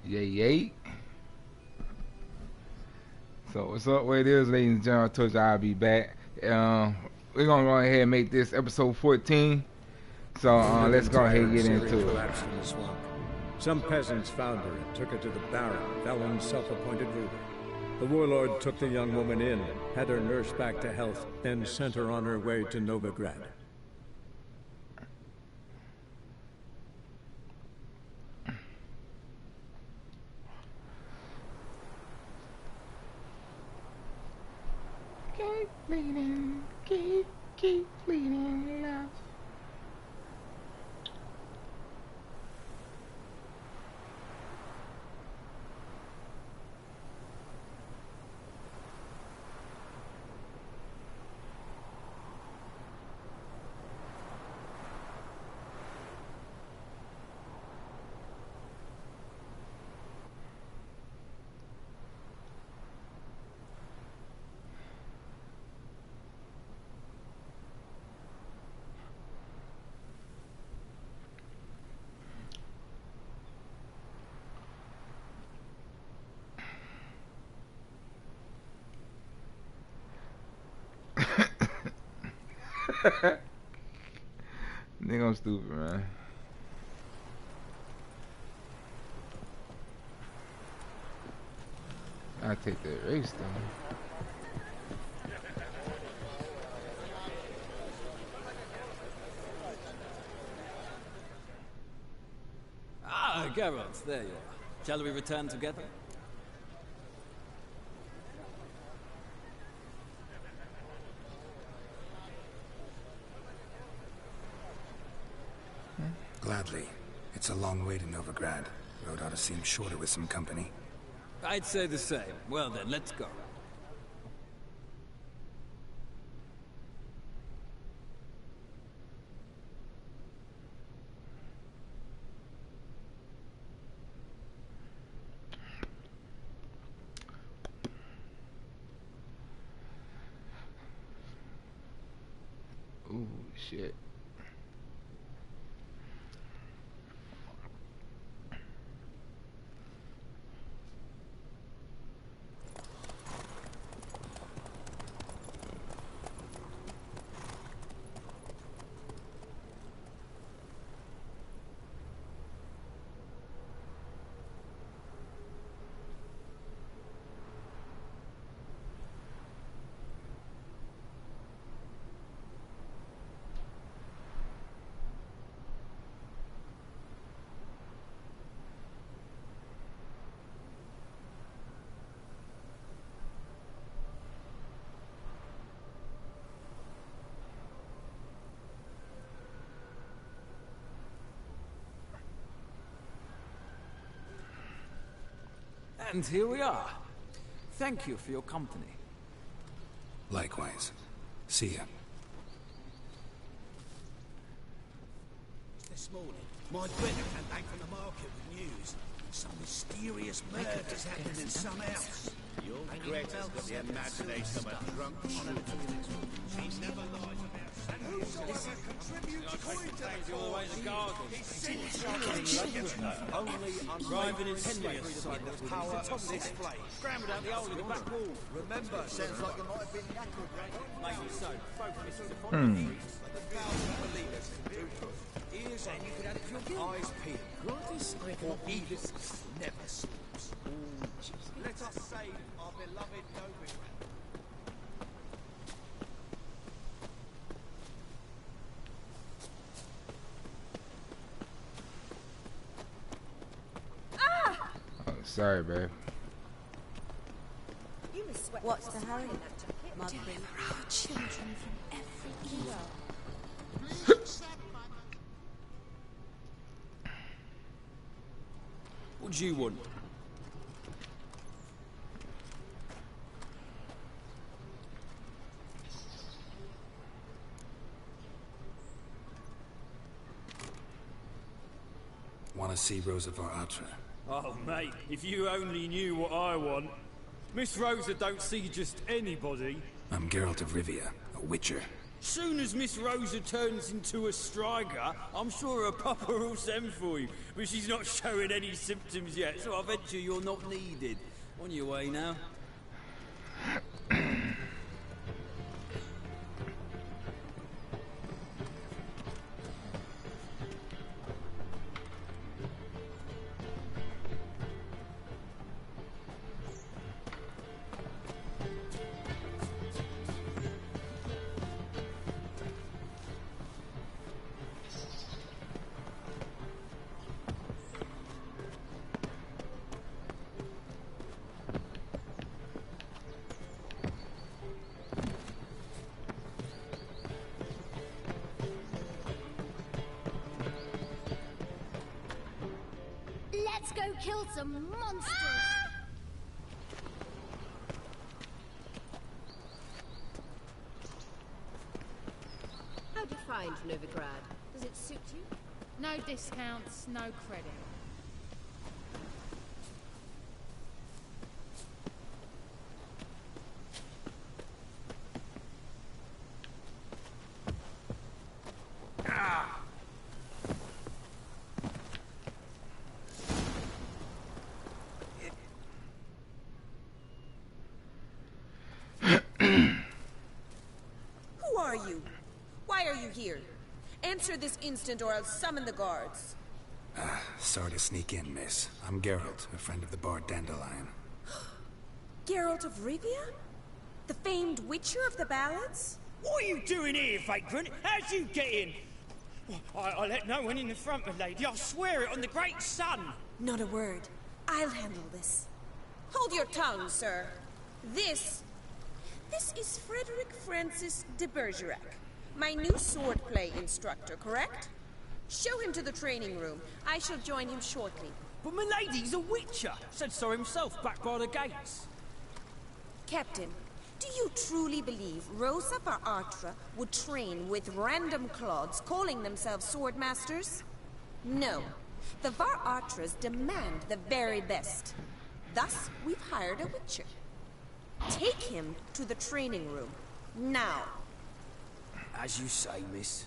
Yay, yay. So what's up? What it is, ladies and gentlemen? I told you I'll be back. We're gonna go ahead and make this episode 14. So let's go ahead and get into it. In the swamp. Some peasants found her and took her to the Baron, Valen's self-appointed ruler. The warlord took the young woman in, had her nursed back to health, then sent her on her way to Novigrad. Keep bleeding, keep bleeding, love. Nigga, I'm stupid, man. I take that race though. Ah, Geralt, there you are. Shall we return together? Gladly. It's a long way to Novigrad. Road ought to seem shorter with some company. I'd say the same. Well then, let's go. Ooh, shit. And here we are. Thank you for your company. Likewise. See ya. This morning, my brother came back from the market with news. Some mysterious murders happened in some house. Your Greta's got the imagination of a drunk shrew. She's never lied about Driving in slavery side the power of this place. Scrambled out the hole in the back wall. Remember, sounds like you might have been knackered. Maybe so. Focus is upon the trees. Ears and you could have your eyes peeled. Or evil never sleeps. Let us save our beloved Novigrad. Oh, sorry, babe. What's the hurry? Mother, our children from every evil. What do you want? Want to see Rosa var Atra? Oh, mate, if you only knew what I want. Miss Rosa don't see just anybody. I'm Geralt of Rivia, a witcher. Soon as Miss Rosa turns into a striker, I'm sure her papa will send for you. But she's not showing any symptoms yet, so I venture you're not needed. On your way now. Let's go kill some monsters! How'd you find Novigrad? Does it suit you? No discounts, no credit. Who are you? Why are you here? Answer this instant or I'll summon the guards. Sorry to sneak in, miss. I'm Geralt, a friend of the bard Dandelion. Geralt of Rivia? The famed witcher of the ballads? What are you doing here, vagrant? How'd you get in? I let no one in the front, my lady. I swear it on the great sun. Not a word. I'll handle this. Hold your tongue, sir. This is Frederick Francis de Bergerac, my new swordplay instructor, correct? Show him to the training room. I shall join him shortly. But my lady's a witcher. Said so himself back by the gates. Captain, do you truly believe Rosa Bar Artra would train with random clods calling themselves sword masters? No. The Var Artras demand the very best. Thus, we've hired a witcher. Take him to the training room. Now. As you say, miss.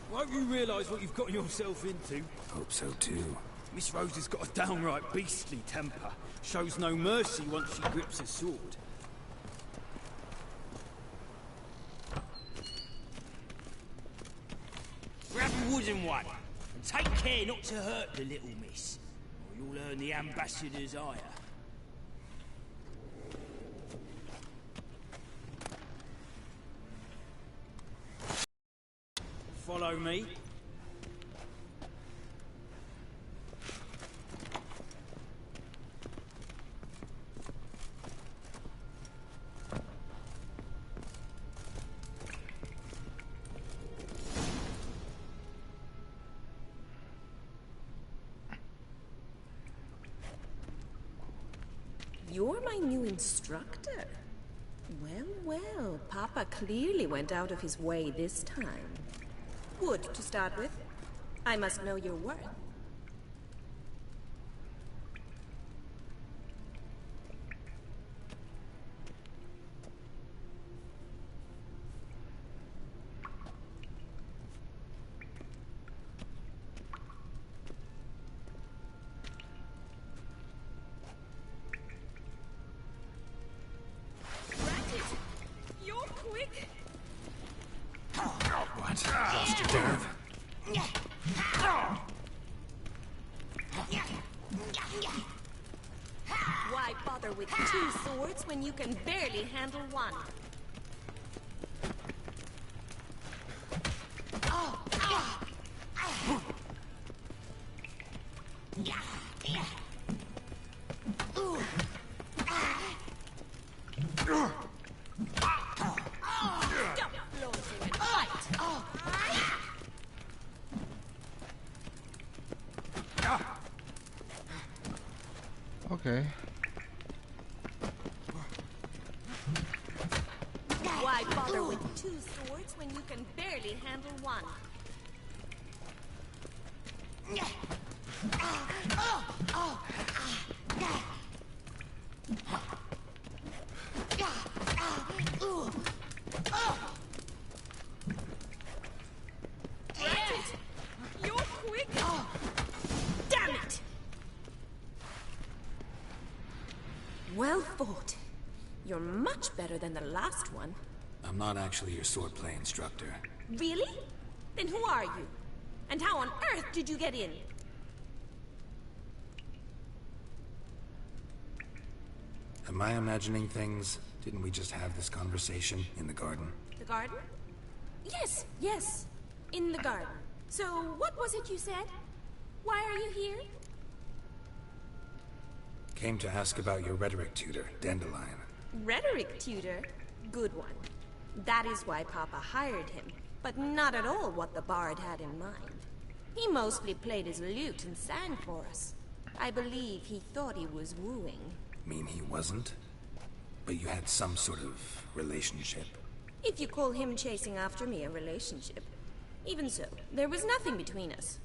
Won't you realise what you've got yourself into? Hope so, too. Miss Rosa's got a downright beastly temper. Shows no mercy once she grips a sword. Grab a wooden one, and take care not to hurt the little miss, or you'll earn the ambassador's ire. Follow me. You're my new instructor. Well, well, Papa clearly went out of his way this time. Wood, to start with. I must know your worth. You're quick. What? Lost your nerve? Why bother with two swords when you can barely handle one? Okay. can barely handle one. You're quick! Damn it! Well fought. You're much better than the last one. I'm not actually your swordplay instructor. Really? Then who are you? And how on earth did you get in? Am I imagining things? Didn't we just have this conversation in the garden? The garden? Yes, yes. In the garden. So, what was it you said? Why are you here? Came to ask about your rhetoric tutor, Dandelion. Rhetoric tutor? Good one. That is why Papa hired him, but not at all what the bard had in mind. He mostly played his lute and sang for us. I believe he thought he was wooing. Mean he wasn't? But you had some sort of relationship? If you call him chasing after me a relationship. Even so, there was nothing between us.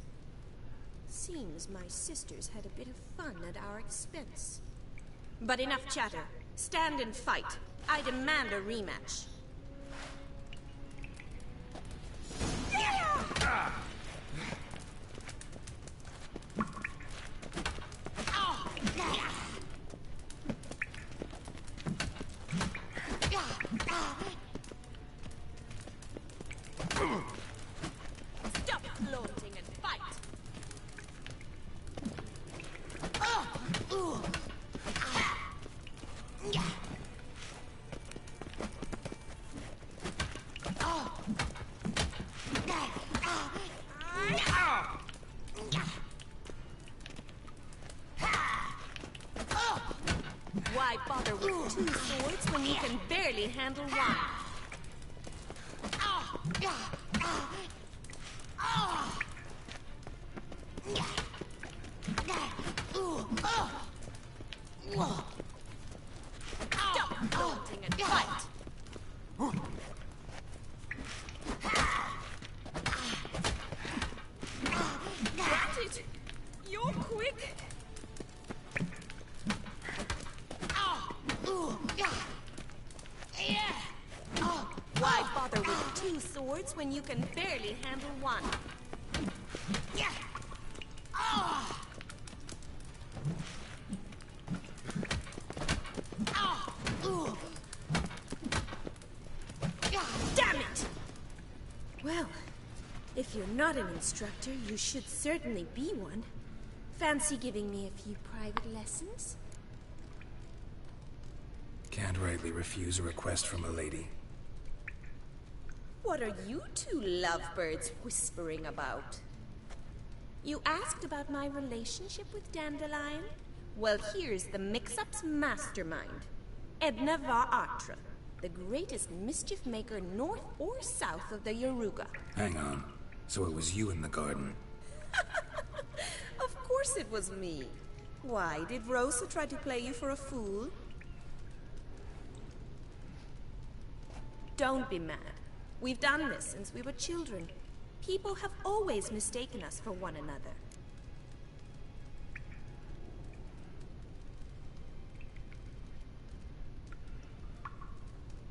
Seems my sisters had a bit of fun at our expense. But enough chatter. Stand and fight. I demand a rematch. Yeah! Stop flaunting and fight! Why bother with two swords when you can barely handle one? Stop flaunting and fight! Got it! You're quick! Why bother with two swords when you can barely handle one? Damn it! Well, if you're not an instructor, you should certainly be one. Fancy giving me a few private lessons? Can't rightly refuse a request from a lady. What are you two lovebirds whispering about? You asked about my relationship with Dandelion? Well, here's the mix-up's mastermind. Edna var Atra, the greatest mischief maker north or south of the Yaruga. Hang on. So it was you in the garden? Of course it was me. Why, did Rosa try to play you for a fool? Don't be mad. We've done this since we were children. People have always mistaken us for one another.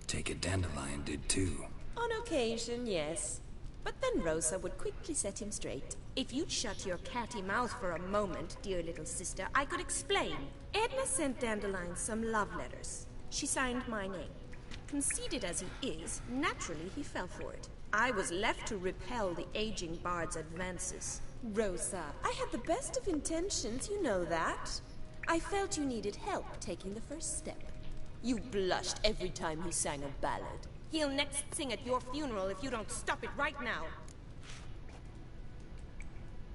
Take it Dandelion did too. On occasion, yes. But then Rosa would quickly set him straight. If you'd shut your catty mouth for a moment, dear little sister, I could explain. Edna sent Dandelion some love letters. She signed my name. Conceited as he is, naturally he fell for it. I was left to repel the aging bard's advances. Rosa, I had the best of intentions, you know that. I felt you needed help taking the first step. You blushed every time he sang a ballad. He'll next sing at your funeral if you don't stop it right now.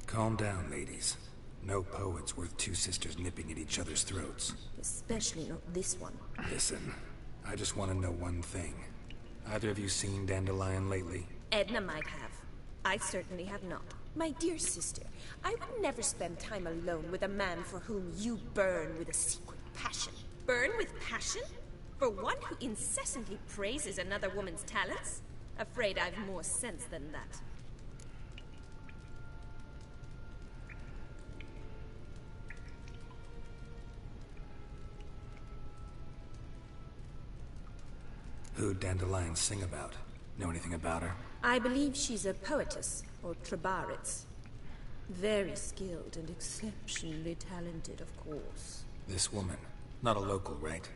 Calm down, ladies. No poet's worth two sisters nipping at each other's throats. Especially not this one. Listen, I just want to know one thing. Either of you seen Dandelion lately? Edna might have. I certainly have not. My dear sister, I would never spend time alone with a man for whom you burn with a secret passion. Burn with passion? For one who incessantly praises another woman's talents? Afraid I've more sense than that. Who'd Dandelion sing about? Know anything about her? I believe she's a poetess, or Trebaritz. Very skilled and exceptionally talented, of course. This woman. Not a local, right?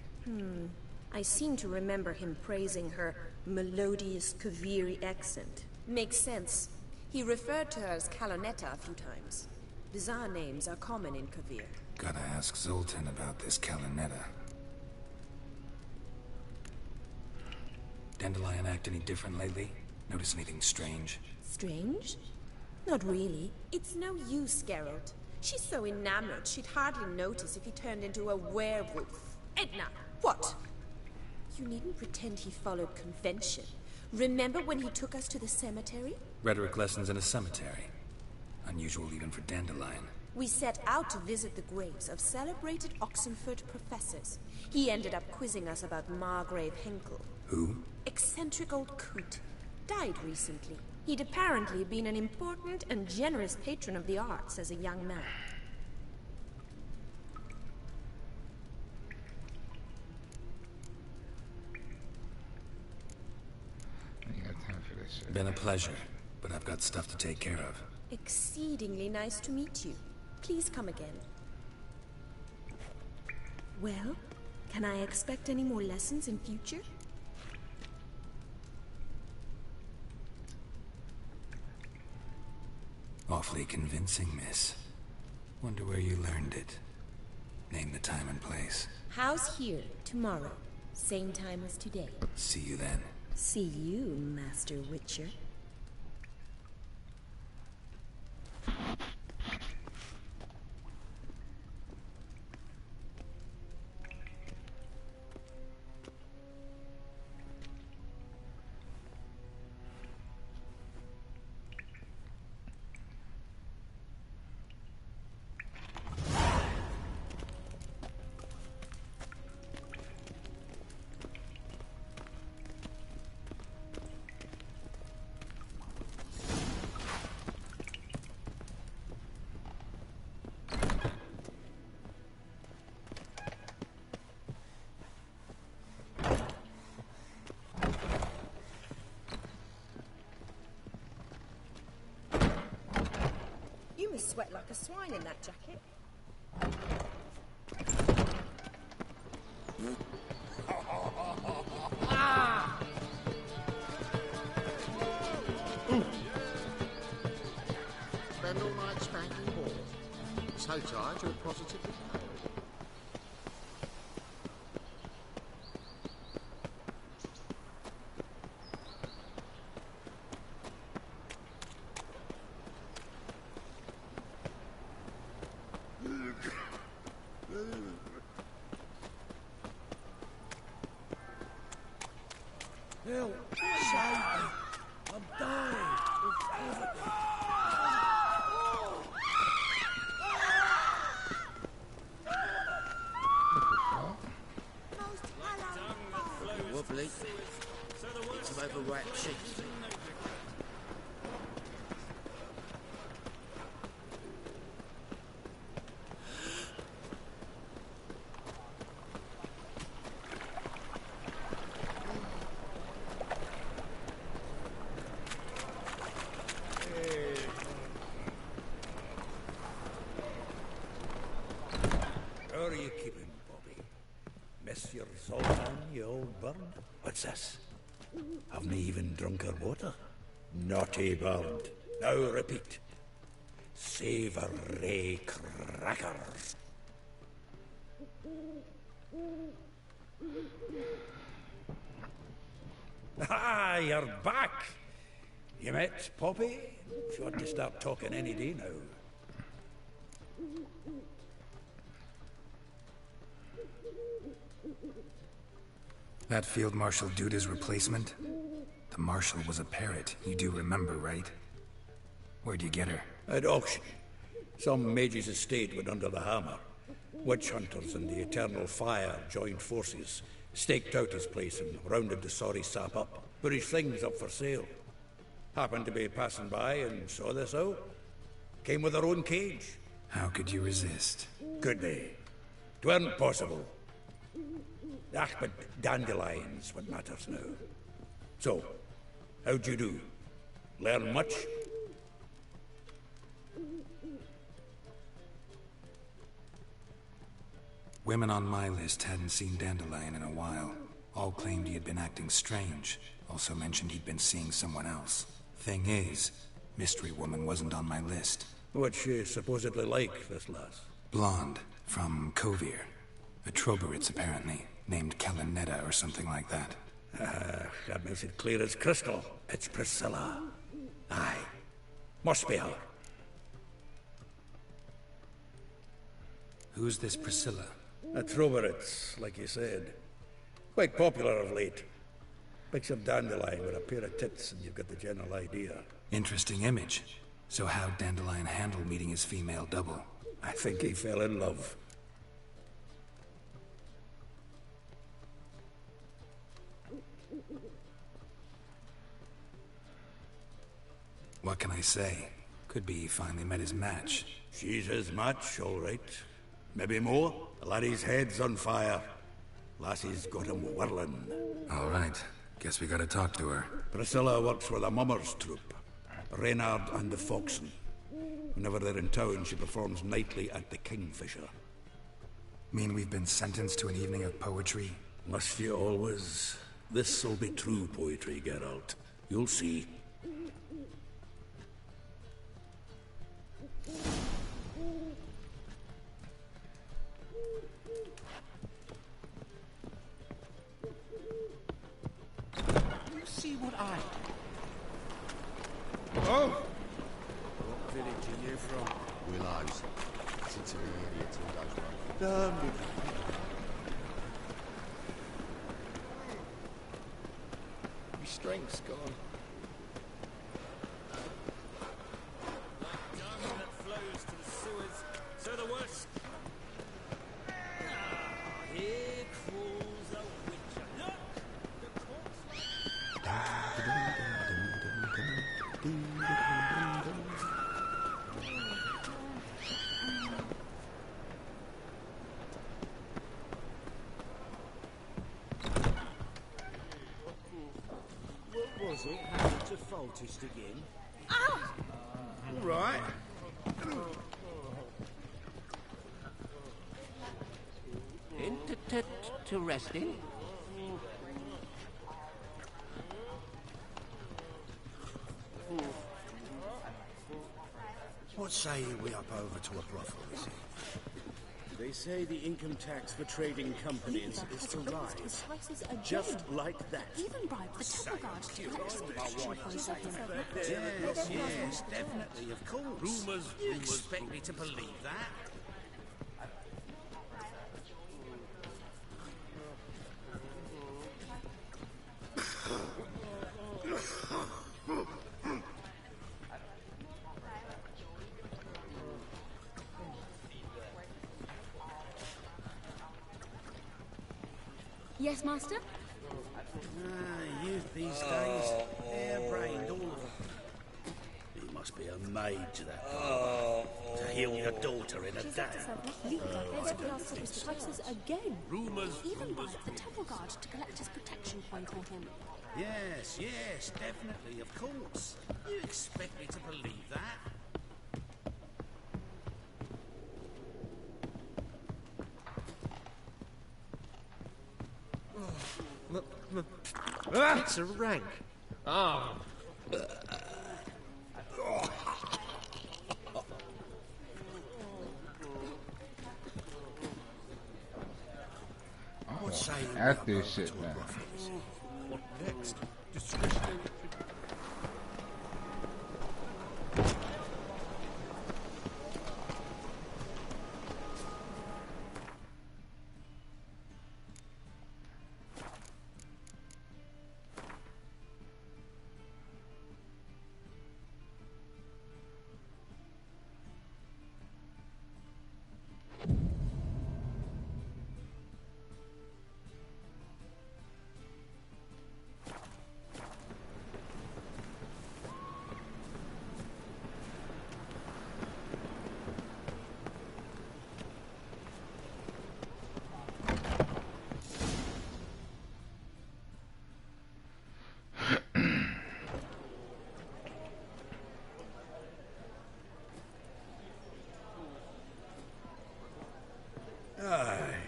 I seem to remember him praising her melodious Kaviri accent. Makes sense. He referred to her as Kalonetta a few times. Bizarre names are common in Kavir. Gotta ask Zoltan about this Kalonetta. Dandelion act any different lately? Notice anything strange? Strange? Not really. It's no use, Geralt. She's so enamored she'd hardly notice if he turned into a werewolf. Edna, what? You needn't pretend he followed convention. Remember when he took us to the cemetery? Rhetoric lessons in a cemetery. Unusual even for Dandelion. We set out to visit the graves of celebrated Oxenford professors. He ended up quizzing us about Margrave Henkel. Who? Eccentric old coot. Died recently. He'd apparently been an important and generous patron of the arts as a young man. I ain't got time for this shit. Been a pleasure, but I've got stuff to take care of. Exceedingly nice to meet you. Please come again. Well, can I expect any more lessons in future? Awfully convincing, miss. Wonder where you learned it. Name the time and place. House here, tomorrow. Same time as today. See you then. See you, Master Witcher. You must sweat like a swine in that jacket. Spend all night spanking balls. So tired you're positively pale. Help! Save me! I'm dying! Wobbly. Get some overripe cheeks. How are you keeping, Bobby? Miss your Zoltan, you old bird? What's this? Haven't even drunk her water? Naughty bird. Now repeat. Savoury crackers. Ah, you're back! You met Poppy? She ought to start talking any day now. That Field Marshal Duda's replacement? The Marshal was a parrot. You do remember, right? Where'd you get her? At auction. Some mage's estate went under the hammer. Witch hunters and the Eternal Fire joined forces, staked out his place and rounded the sorry sap up. Put his things up for sale. Happened to be passing by and saw this out. Came with their own cage. How could you resist? Could they? 'Tweren't possible. Ah, but dandelions what matters now. So, how'd you do? Learn much? Women on my list hadn't seen Dandelion in a while. All claimed he had been acting strange. Also mentioned he'd been seeing someone else. Thing is, Mystery Woman wasn't on my list. What's she supposedly like, this lass? Blonde, from Kovir. A Troberitz, apparently, named Kalanetta or something like that. That makes it clear as crystal. It's Priscilla. Aye. Must be her. Who's this Priscilla? A Troberitz, like you said. Quite popular of late. Picture Dandelion with a pair of tits and you've got the general idea. Interesting image. So how'd Dandelion handle meeting his female double? I think he fell in love. What can I say? Could be he finally met his match. She's his match, all right. Maybe more. The laddie's head's on fire. Lassie's got him whirling. All right. Guess we gotta talk to her. Priscilla works with a mummers troupe. Reynard and the Foxen. Whenever they're in town, she performs nightly at the Kingfisher. Mean we've been sentenced to an evening of poetry? Must you always? This'll be true poetry, Geralt. You'll see. You see what I... Oh! What village are you from? Willows. Since you're an idiot, all goes wrong. Damn it. Your strength's gone. Like dung that flows to the sewers, so the worst. Here crawls a witcher. Look! The corpse... What was it? Happened to Foltest again? All right. Interesting. What say you we up over to a brothel, is it? They say the income tax for trading companies is to rise. Just like that. Even bribed the temple guard to collect some protection funds of him. Yes, definitely, of course. Rumors, You rumors, expect me to believe that? Yes, Master? Youth these days, hair-brained, all of them. You must be a maid to that barber, to heal your daughter in a day. Again. rumors, Even bribed the temple guard to collect his protection point on him. Yes, yes, definitely, of course. You expect me to believe that? It's a rank. Ah. What say you That's we this up shit, over to a man. brothel, is it? What next? Discretionary.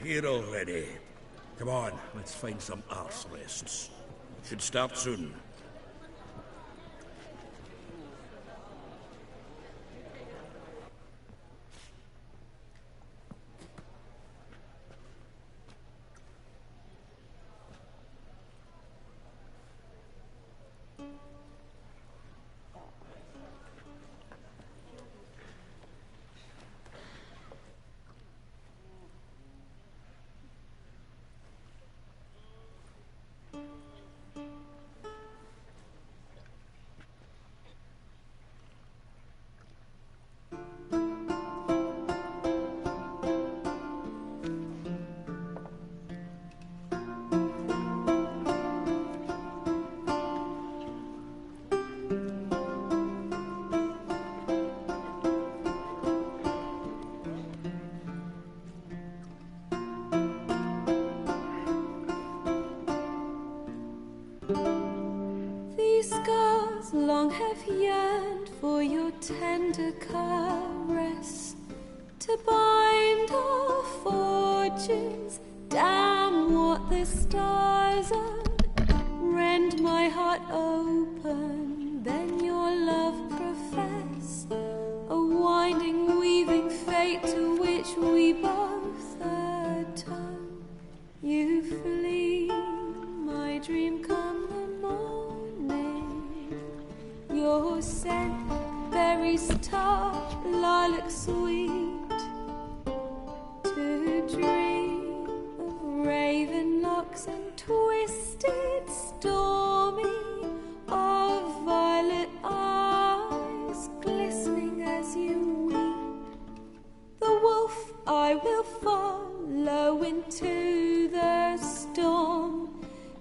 here already. Come on, let's find some arse rests. Should start soon. These scars long have yearned for your tender caress, to bind our fortunes. Damn what the stars rend my heart open, then your love profess, a winding, weaving fate to which we both atone. You flee, my dream come the morning. Your scent, berries tart, lilac sweet, to dream of raven locks and twisted, stormy, of violet eyes glistening as you weep. The wolf I will follow into the storm,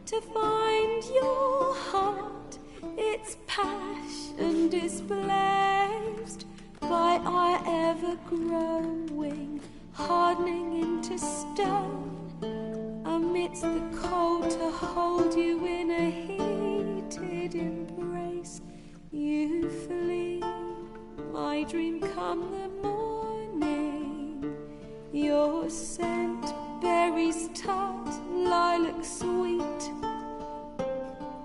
to find your heart, its passion displaced by our ever-growing, hardening into stone. Amidst the cold, to hold you in a heated embrace. You flee, my dream come the morning. Your scent, berries tart, lilac sweet,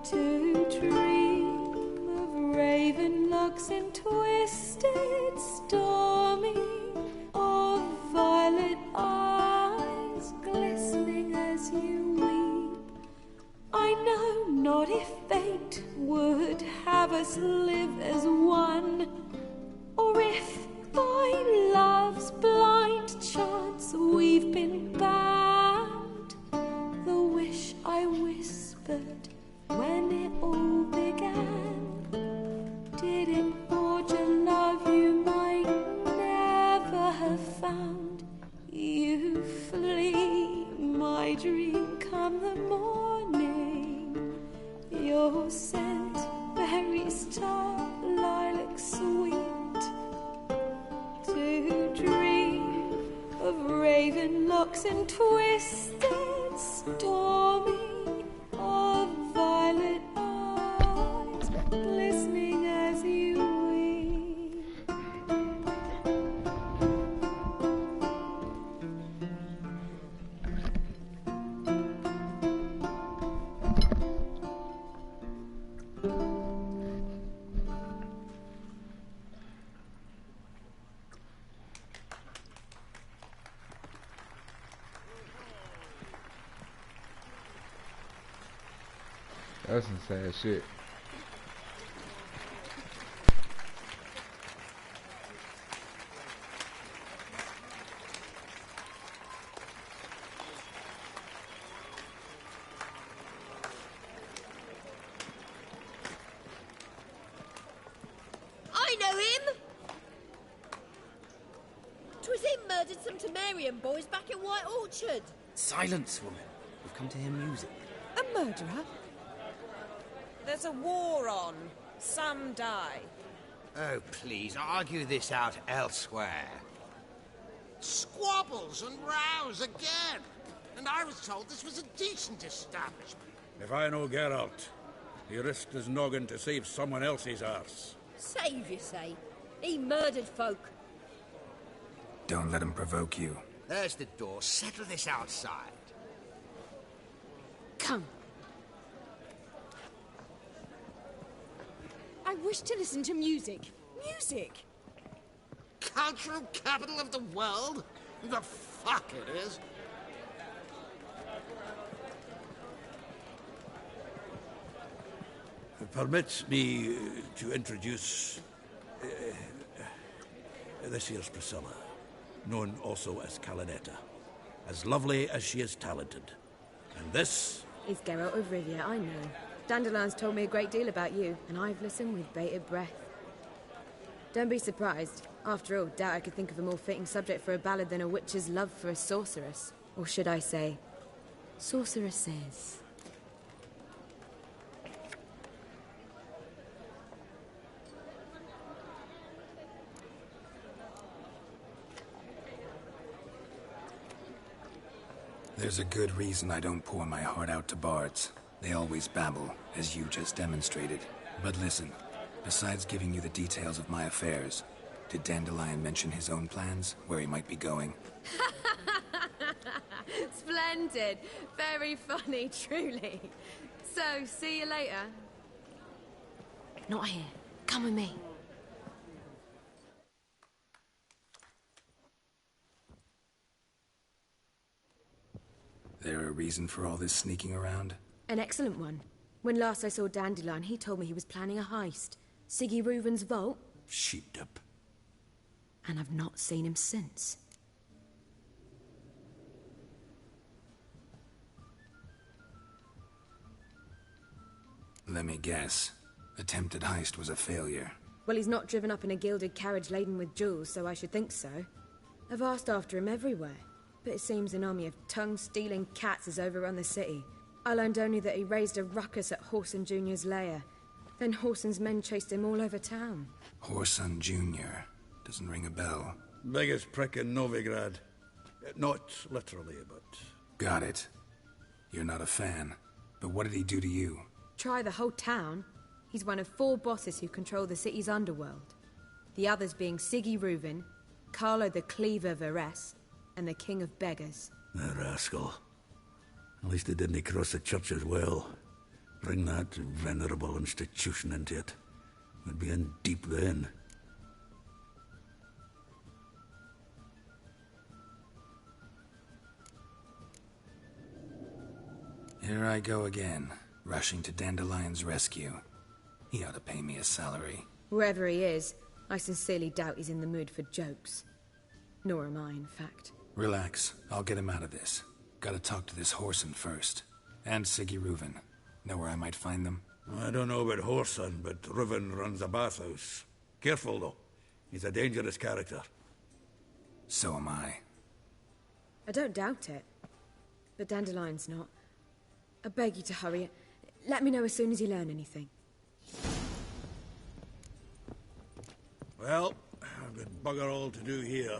to dream of raven locks and twisted, stormy, of violet eyes glistening as you weep. I know not if fate would have us live as one, or if by love's blind chance we've been bound. The wish I whispered when it all began, did it forge a love you might never have found? You flee, my dream come the morning. Your scent, berries tart, lilac sweet, to dream of raven locks and twisted, stormy, of violet eyes glistening as you weep. That's some sad shit. I know him! 'Twas him murdered some Temerian boys back in White Orchard. Silence, woman. We've come to hear music. A murderer? There's a war on. Some die. Oh, please, argue this out elsewhere. Squabbles and rows again. And I was told this was a decent establishment. If I know Geralt, he risked his noggin to save someone else's arse. Save, you say? He murdered folk. Don't let him provoke you. There's the door. Settle this outside. Come. I wish to listen to music. Music! Cultural capital of the world? The fuck it is. Permit me to introduce this here's Priscilla, known also as Calinetta. As lovely as she is talented. And this is Geralt of Rivia, I know. Dandelion's told me a great deal about you, and I've listened with bated breath. Don't be surprised. After all, doubt I could think of a more fitting subject for a ballad than a witch's love for a sorceress. Or should I say, sorceresses. There's a good reason I don't pour my heart out to bards. They always babble, as you just demonstrated. But listen, besides giving you the details of my affairs, did Dandelion mention his own plans, where he might be going? Splendid. Very funny, truly. So, see you later. Not here. Come with me. There a reason for all this sneaking around? An excellent one. When last I saw Dandelion, he told me he was planning a heist. Siggy Reuven's vault. Sheepdip. And I've not seen him since. Let me guess. Attempted heist was a failure. Well, he's not driven up in a gilded carriage laden with jewels, so I should think so. I've asked after him everywhere, but it seems an army of tongue-stealing cats has overrun the city. I learned only that he raised a ruckus at Whoreson Jr.'s lair. Then Whoreson's men chased him all over town. Whoreson Jr. Doesn't ring a bell. Biggest prick in Novigrad. Not literally, but... Got it. You're not a fan. But what did he do to you? Try the whole town. He's one of 4 bosses who control the city's underworld. The others being Siggy Reuven, Carlo the Cleaver Varese, and the King of Beggars. The rascal. At least he didn't cross the church as well. Bring that venerable institution into it. We'd be in deep then. Here I go again, rushing to Dandelion's rescue. He ought to pay me a salary. Wherever he is, I sincerely doubt he's in the mood for jokes. Nor am I, in fact. Relax. I'll get him out of this. Gotta talk to this Whoreson first. And Siggy Reuven. Know where I might find them? I don't know about Whoreson, but Reuven runs a bathhouse. Careful, though. He's a dangerous character. So am I. I don't doubt it. But Dandelion's not. I beg you to hurry. Let me know as soon as you learn anything. Well, I've got bugger all to do here.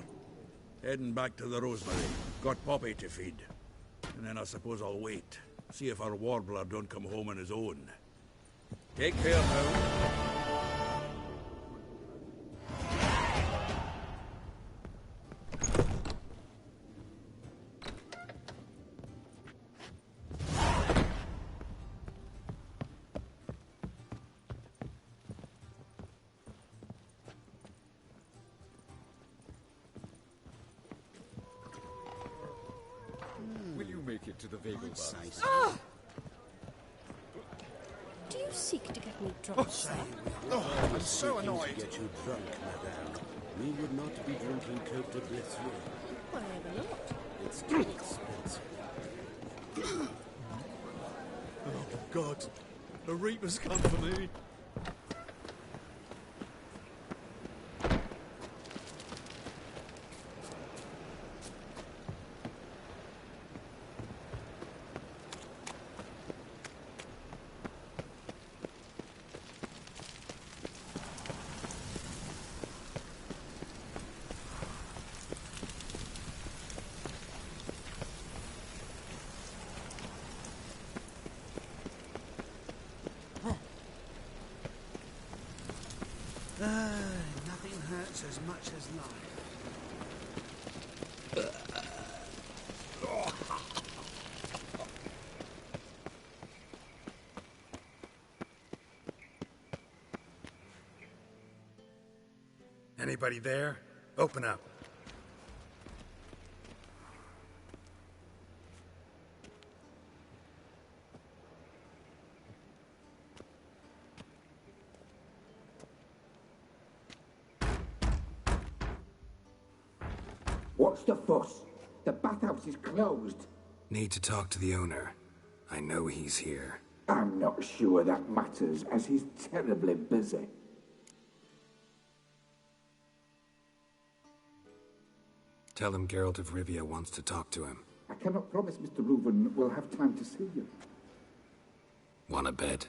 Heading back to the Rosemary. Got Poppy to feed. And then I suppose I'll wait. See if our warbler don't come home on his own. Take care now. Make it to the Vegelbud. Oh! Do you seek to get me drunk, sir? Oh, I'm so annoyed. To get you drunk, madame. We would not be drinking Cote de Blessier. Why ever not? It's too expensive. Oh, God. The Reaper's come for me. Nothing hurts as much as life. Anybody there? Open up. What's the fuss? The bathhouse is closed. Need to talk to the owner. I know he's here. I'm not sure that matters, as he's terribly busy. Tell him Geralt of Rivia wants to talk to him. I cannot promise Mr. Reuven will have time to see you. Want a bed?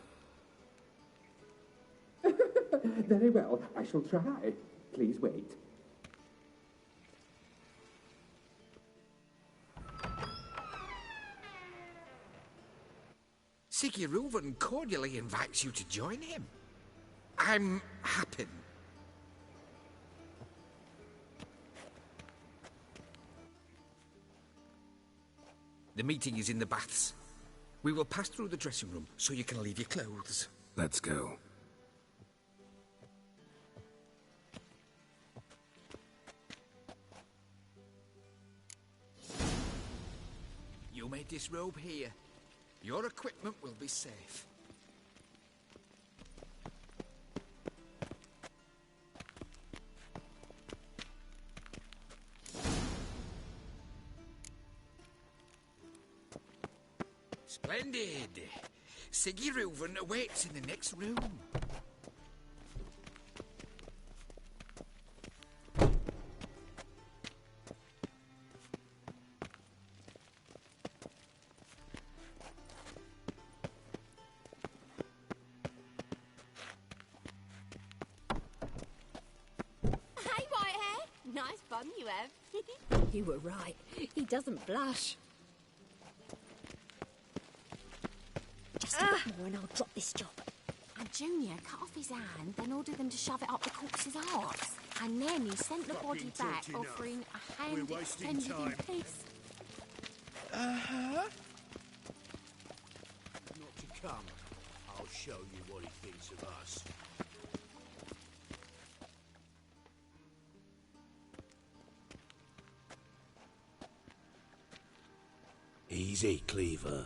Very well, I shall try. Please wait. Siggy Reuven cordially invites you to join him. I'm happy. The meeting is in the baths. We will pass through the dressing room so you can leave your clothes. Let's go. You may disrobe here. Your equipment will be safe. Splendid. Siggy Reuven awaits in the next room. Hey, Whitehair. Nice bun you have. You were right. He doesn't blush. Just a bit more and I'll drop this job. And Junior cut off his hand, then ordered them to shove it up the corpse's arse. And then he sent the body back, offering a hand We're wasting extended time. in peace. Uh-huh. Not to come. I'll show you what he thinks of us. Easy, Cleaver.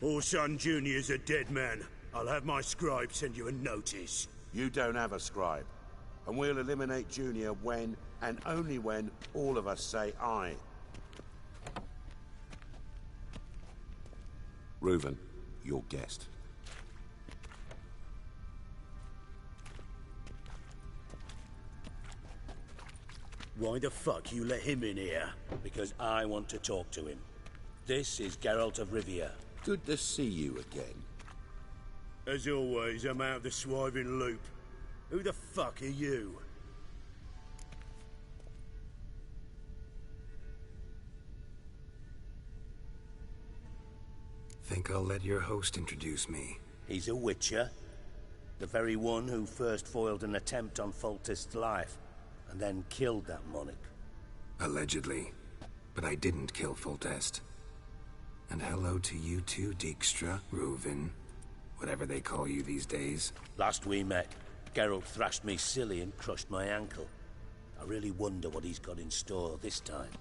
Orson Jr.'s a dead man. I'll have my scribe send you a notice. You don't have a scribe. And we'll eliminate Junior when, and only when, all of us say aye. Reuven, your guest. Why the fuck you let him in here? Because I want to talk to him. This is Geralt of Rivia. Good to see you again. As always, I'm out of the swiving loop. Who the fuck are you? Think I'll let your host introduce me. He's a witcher. The very one who first foiled an attempt on Foltest's life, and then killed that monarch. Allegedly. But I didn't kill Foltest. And hello to you too, Dijkstra, Reuven, whatever they call you these days. Last we met, Geralt thrashed me silly and crushed my ankle. I really wonder what he's got in store this time.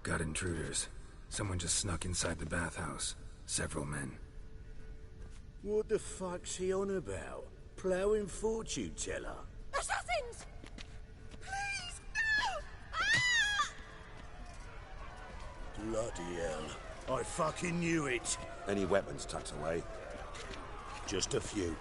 Got intruders. Someone just snuck inside the bathhouse. Several men. What the fuck's he on about? Ploughing fortune teller? Assassins! Please, no! Bloody hell. I fucking knew it. Any weapons tucked away? Just a few.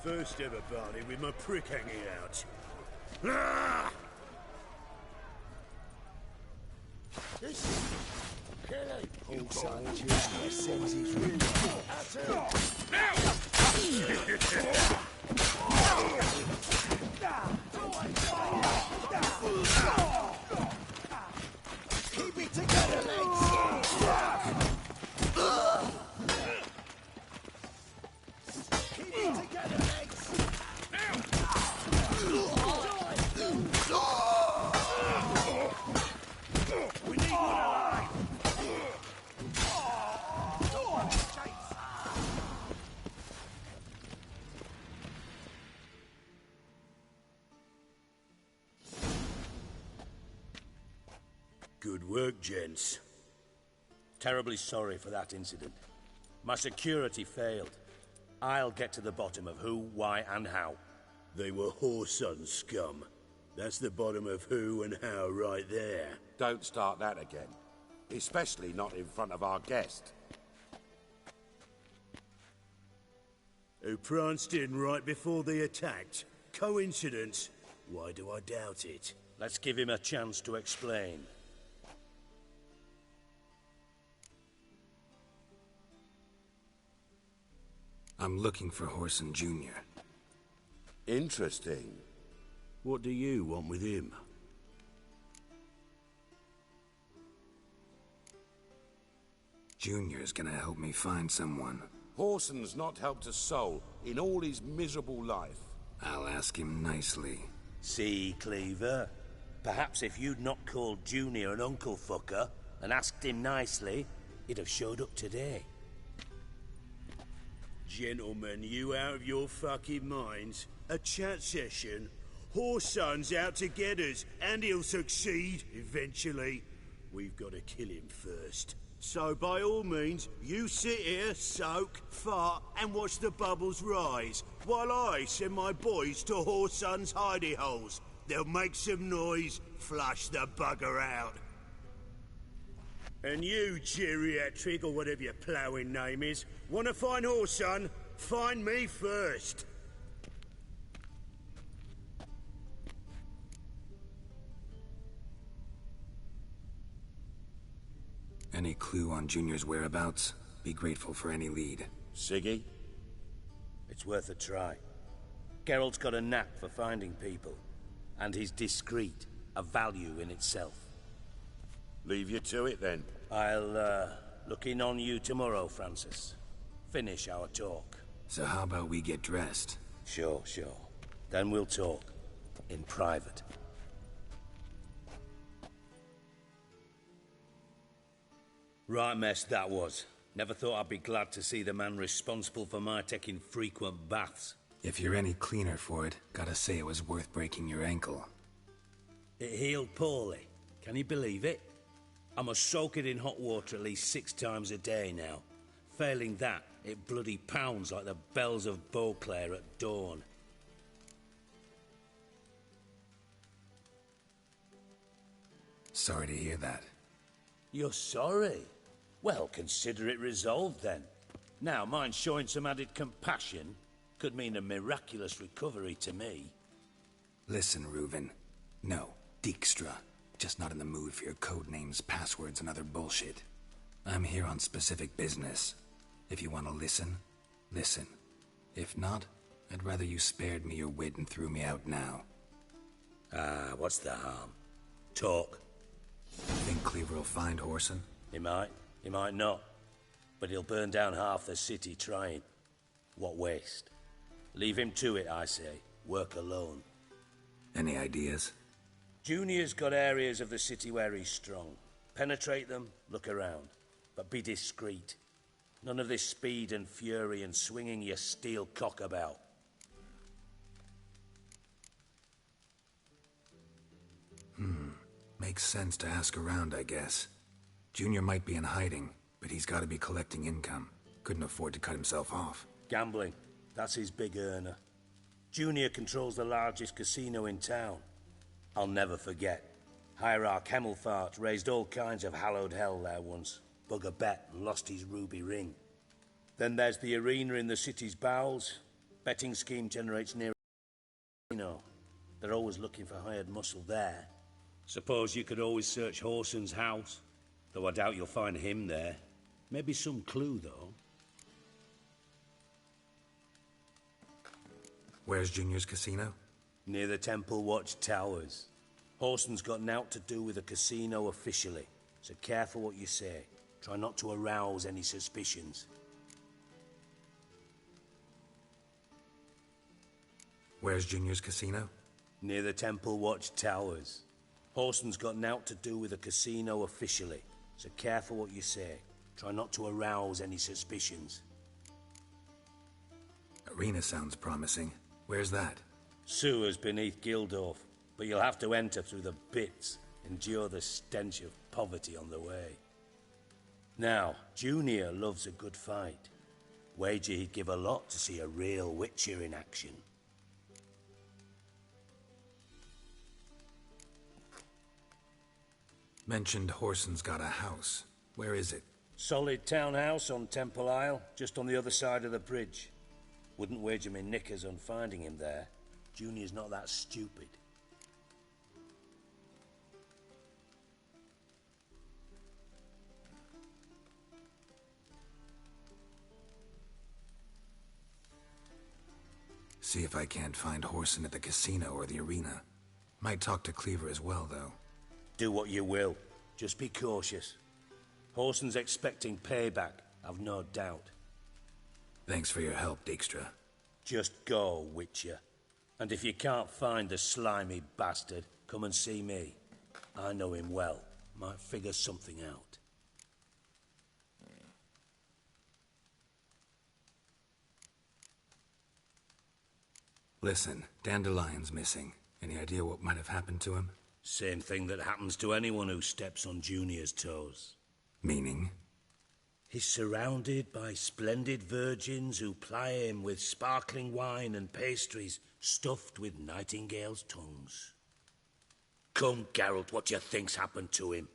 First ever party with my prick hanging out. Ah! Keep it together, legs! Keep it together, legs! Good work, gents. Terribly sorry for that incident. My security failed. I'll get to the bottom of who, why, and how. They were Whoreson scum. That's the bottom of who and how right there. Don't start that again. Especially not in front of our guest. Who pranced in right before they attacked. Coincidence? Why do I doubt it? Let's give him a chance to explain. I'm looking for Whoreson Jr. Interesting. What do you want with him? Junior's gonna help me find someone. Whoreson's not helped a soul in all his miserable life. I'll ask him nicely. See, Cleaver? Perhaps if you'd not called Junior an uncle fucker and asked him nicely, he'd have showed up today. Gentlemen, you out of your fucking minds? A chat session? Whoreson's out to get us, and he'll succeed, eventually. We've got to kill him first. So by all means, you sit here, soak, fart, and watch the bubbles rise, while I send my boys to Whoreson's hidey holes. They'll make some noise, flush the bugger out. And you, geriatric, or whatever your ploughing name is, want to find Whoreson? Find me first. Any clue on Junior's whereabouts? Be grateful for any lead. Siggy? It's worth a try. Geralt's got a knack for finding people. And he's discreet, a value in itself. Leave you to it, then. I'll, look in on you tomorrow, Francis. Finish our talk. So how about we get dressed? Sure. Then we'll talk. In private. Right mess that was. Never thought I'd be glad to see the man responsible for my taking frequent baths. If you're any cleaner for it, gotta say it was worth breaking your ankle. It healed poorly. Can you believe it? I must soak it in hot water at least 6 times a day now. Failing that, it bloody pounds like the bells of Beauclair at dawn. Sorry to hear that. You're sorry? Well, consider it resolved then. Now, mind showing some added compassion could mean a miraculous recovery to me. Listen, Reuven. No, Dijkstra. Just not in the mood for your code names, passwords, and other bullshit. I'm here on specific business. If you want to listen, listen. If not, I'd rather you spared me your wit and threw me out now. What's the harm? Talk. Think Cleaver will find Whoreson? He might not. But he'll burn down half the city trying. What waste. Leave him to it, I say. Work alone. Any ideas? Junior's got areas of the city where he's strong. Penetrate them, look around. But be discreet. None of this speed and fury and swinging your steel cock about. Makes sense to ask around, I guess. Junior might be in hiding, but he's got to be collecting income. Couldn't afford to cut himself off. Gambling. That's his big earner. Junior controls the largest casino in town. I'll never forget. Hierarch Hemmelfart raised all kinds of hallowed hell there once. Bug a bet and lost his ruby ring. Then there's the arena in the city's bowels. Betting scheme generates near casino. They're always looking for hired muscle there. Suppose you could always search Whoreson's house. Though I doubt you'll find him there. Maybe some clue, though. Where's Junior's casino? Near the Temple Watch Towers. Whoreson's got nought to do with the casino officially, so careful what you say. Try not to arouse any suspicions. Where's Junior's casino? Near the Temple Watch Towers. Whoreson's got nought to do with the casino officially, so careful what you say. Try not to arouse any suspicions. Arena sounds promising. Where's that? Sewers beneath Gildorf, but you'll have to enter through the bits. endure the stench of poverty on the way. Now, Junior loves a good fight. Wager he'd give a lot to see a real Witcher in action. Mentioned Whoreson's got a house. Where is it? Solid townhouse on Temple Isle, just on the other side of the bridge. Wouldn't wager me knickers on finding him there. Junior's not that stupid. See if I can't find Whoreson at the casino or the arena. Might talk to Cleaver as well, though. Do what you will. Just be cautious. Whoreson's expecting payback, I've no doubt. Thanks for your help, Dijkstra. Just go, Witcher. And if you can't find the slimy bastard, come and see me. I know him well. Might figure something out. Listen, Dandelion's missing. Any idea what might have happened to him? Same thing that happens to anyone who steps on Junior's toes. Meaning? He's surrounded by splendid virgins who ply him with sparkling wine and pastries stuffed with nightingales' tongues. Come, Geralt, what do you think's happened to him?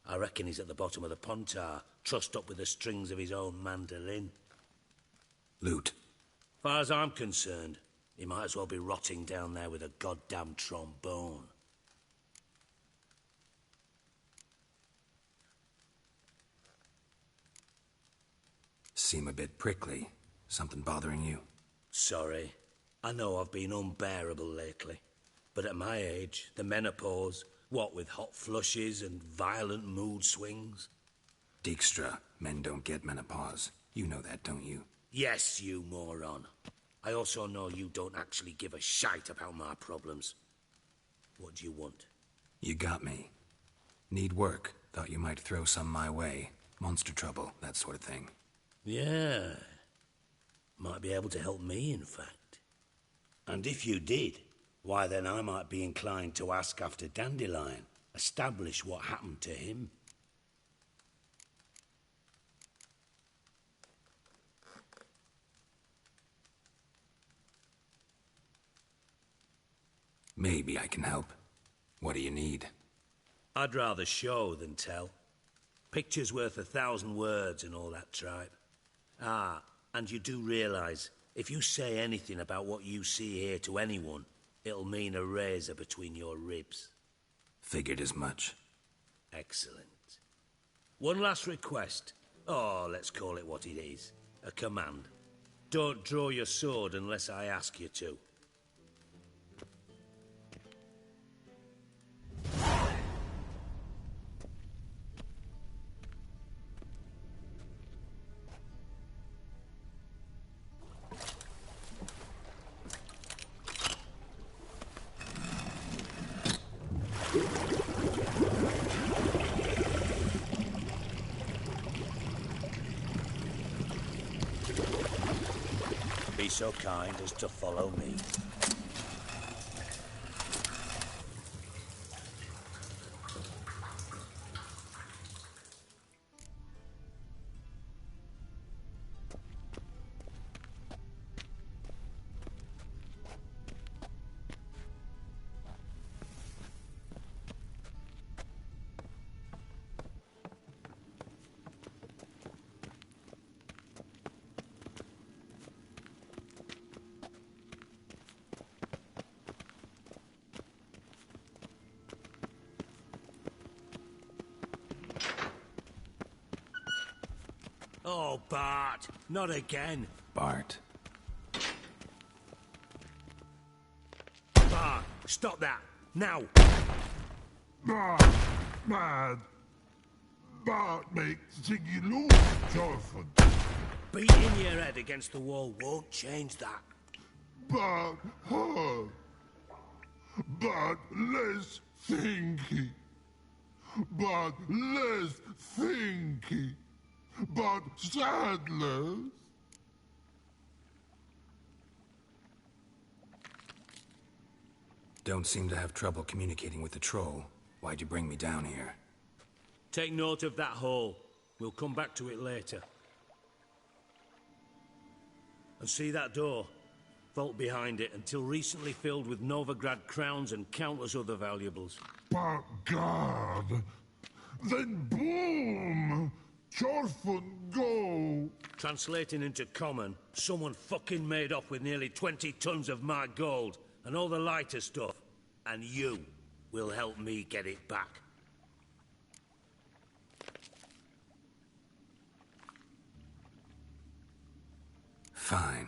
I reckon he's at the bottom of the Pontar, trussed up with the strings of his own mandolin. Loot. Far as I'm concerned, he might as well be rotting down there with a goddamn trombone. Seem a bit prickly. Something bothering you? Sorry. I know I've been unbearable lately. But at my age, the menopause, what with hot flushes and violent mood swings? Dijkstra, men don't get menopause. You know that, don't you? Yes, you moron. I also know you don't actually give a shite about my problems. What do you want? You got me. Need work. Thought you might throw some my way. Monster trouble, that sort of thing. Yeah. Might be able to help me, in fact. And if you did, why then I might be inclined to ask after Dandelion. Establish what happened to him. Maybe I can help. What do you need? I'd rather show than tell. Picture's worth 1,000 words and all that tripe. Ah, and you do realize, if you say anything about what you see here to anyone, it'll mean a razor between your ribs. Figured as much. Excellent. One last request. Oh, let's call it what it is. A command. Don't draw your sword unless I ask you to. Be so kind as to follow me. Oh, Bart, not again. Bart. Bart, stop that, now. Bart, man. Bart makes Ziggy lose, Jonathan. Beating your head against the wall won't change that. Bart, hard. Bart, less thinky. Bart, less thinky. But Sadler's. Don't seem to have trouble communicating with the troll. Why'd you bring me down here? Take note of that hole. We'll come back to it later. And see that door? Vault behind it, until recently filled with Novigrad crowns and countless other valuables. But God! Then boom! Chorfun, go! Translating into common, someone fucking made off with nearly 20 tons of my gold, and all the lighter stuff. And you will help me get it back. Fine.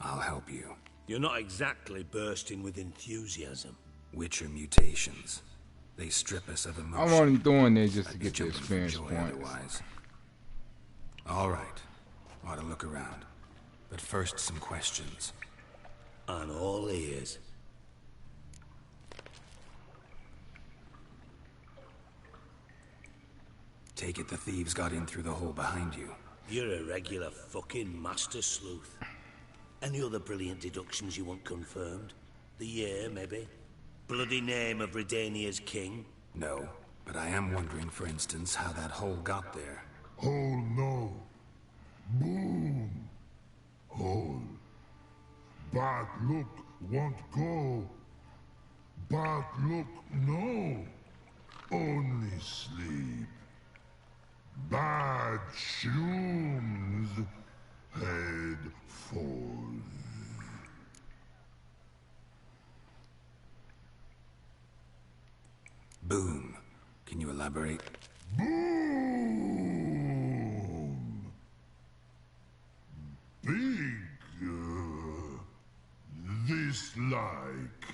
I'll help you. You're not exactly bursting with enthusiasm. Witcher mutations. They strip us of emotion. I'm only doing this just to get the experience points. Otherwise. All right. Ought to look around. But first, some questions. I'm all ears. Take it the thieves got in through the hole behind you. You're a regular fucking master sleuth. Any other brilliant deductions you want confirmed? The year, maybe? Bloody name of Redania's king? No, but I am wondering, for instance, how that hole got there. Hole no. Boom. Hole. Bad look won't go. Bad look no. Only sleep. Bad shrooms. Head falls. Boom. Can you elaborate? Boom! Big. This like.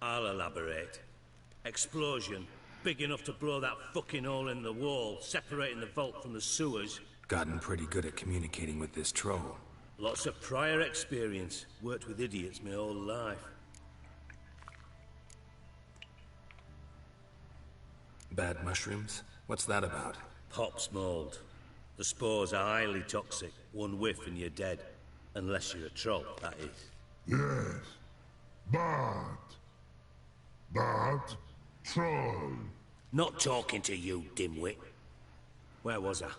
I'll elaborate. Explosion. Big enough to blow that fucking hole in the wall, separating the vault from the sewers. Gotten pretty good at communicating with this troll. Lots of prior experience. Worked with idiots my whole life. Bad mushrooms? What's that about? Pops mold. The spores are highly toxic. One whiff and you're dead. Unless you're a troll, that is. Yes. But troll. Not talking to you, dimwit. Where was I?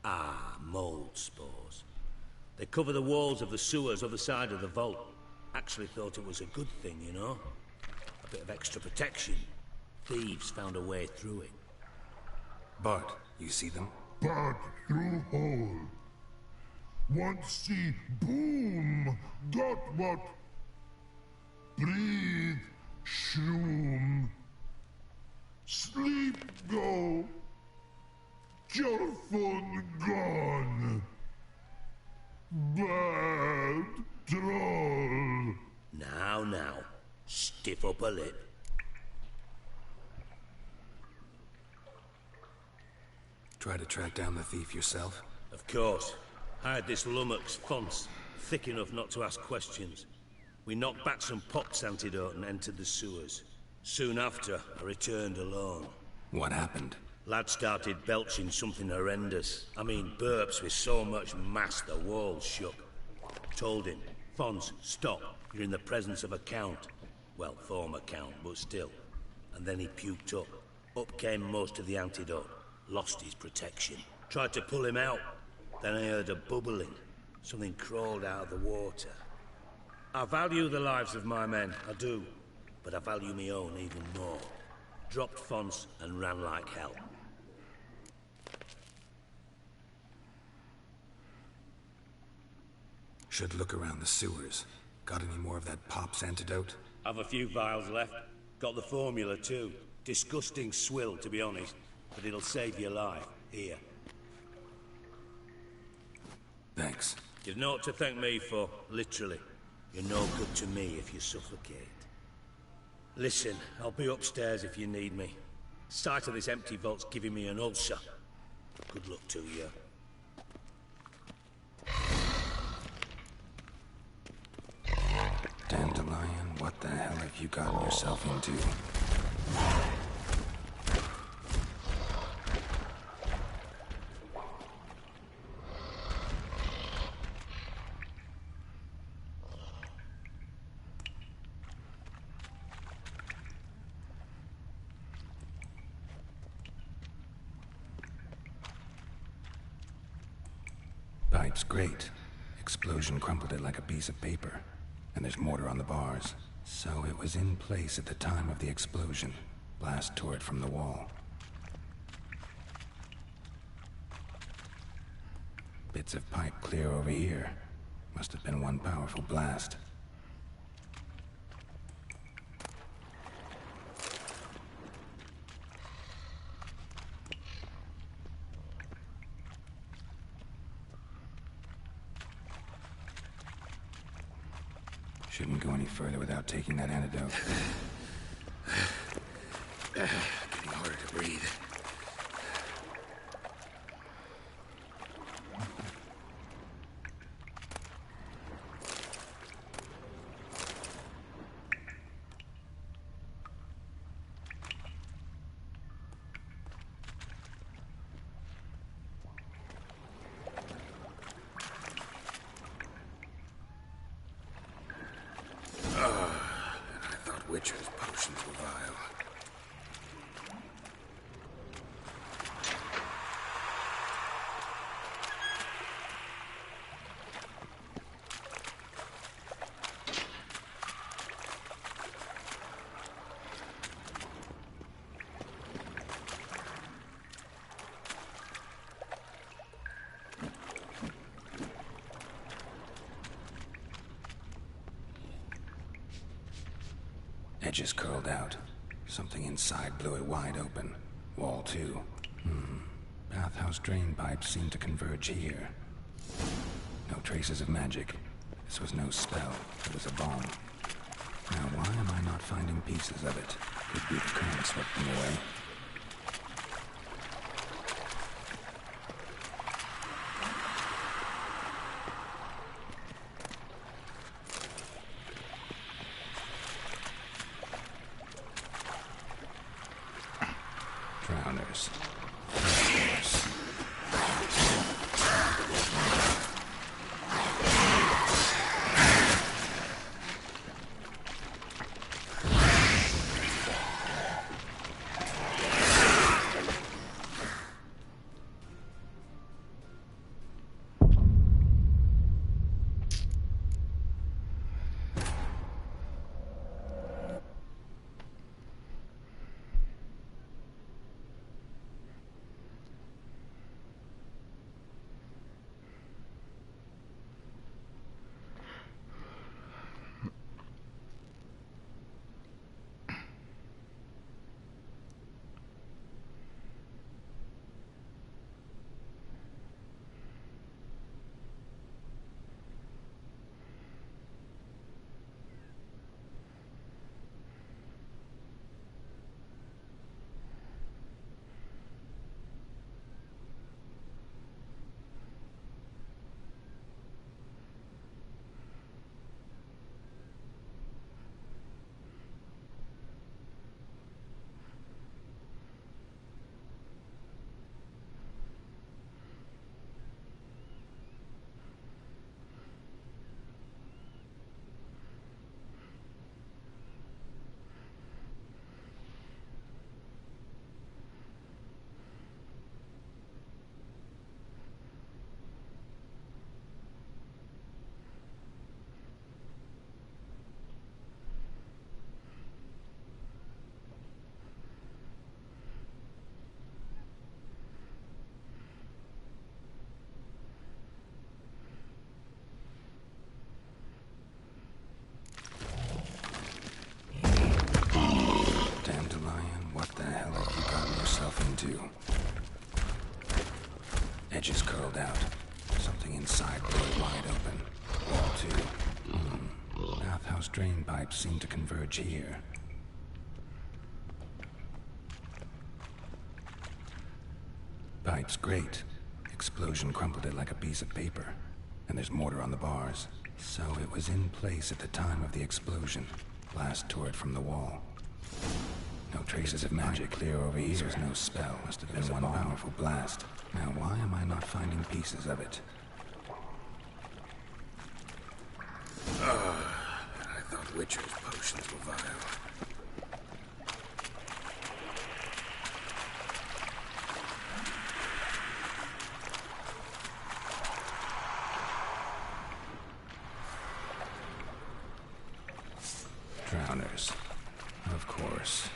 Ah, mold spores. They cover the walls of the sewers other side of the vault. Actually thought it was a good thing, you know? A bit of extra protection. Thieves found a way through it. Bart, you see them? Bart through hole. Want see boom. Got what? Breathe. Shroom. Sleep go. Your phone gone. Bad troll. Now. Stiff up a lip. Try to track down the thief yourself? Of course. Hired this lummox, Fons. Thick enough not to ask questions. We knocked back some Pops antidote and entered the sewers. Soon after, I returned alone. What happened? Lad started belching something horrendous. I mean, burps with so much mass the walls shook. Told him, Fons, stop. You're in the presence of a count. Well, former count, but still. And then he puked up. Up came most of the antidote. Lost his protection. Tried to pull him out. Then I heard a bubbling. Something crawled out of the water. I value the lives of my men, I do. But I value my own even more. Dropped Fons and ran like hell. Should look around the sewers. Got any more of that Pop's antidote? Have a few vials left. Got the formula too. Disgusting swill, to be honest. But it'll save your life. Here. Thanks. You've naught to thank me for, literally. You're no good to me if you suffocate. Listen, I'll be upstairs if you need me. Sight of this empty vault's giving me an ulcer. Good luck to you. Dandelion, what the hell have you gotten yourself into? Pipe's grate. Explosion crumpled it like a piece of paper. And there's mortar on the bars. So it was in place at the time of the explosion. Blast tore it from the wall. Bits of pipe clear over here. Must have been one powerful blast. Shouldn't go any further without taking that antidote. Getting harder to breathe. Witcher's potions were vile. Edges curled out. Something inside blew it wide open. Wall too. Bathhouse drain pipes seemed to converge here. No traces of magic. This was no spell. It was a bomb. Now why am I not finding pieces of it? Could be the current swept them away. Drowners. Edges curled out. Something inside blew it wide open. Wall too. Bathhouse drain pipes seemed to converge here. Pipe's grate. Explosion crumpled it like a piece of paper. And there's mortar on the bars. So it was in place at the time of the explosion. Blast tore it from the wall. No traces of magic clear over here. There's no spell. Must have been one powerful blast. Now why am I not finding pieces of it? I thought Witcher's potions were vile. Of course.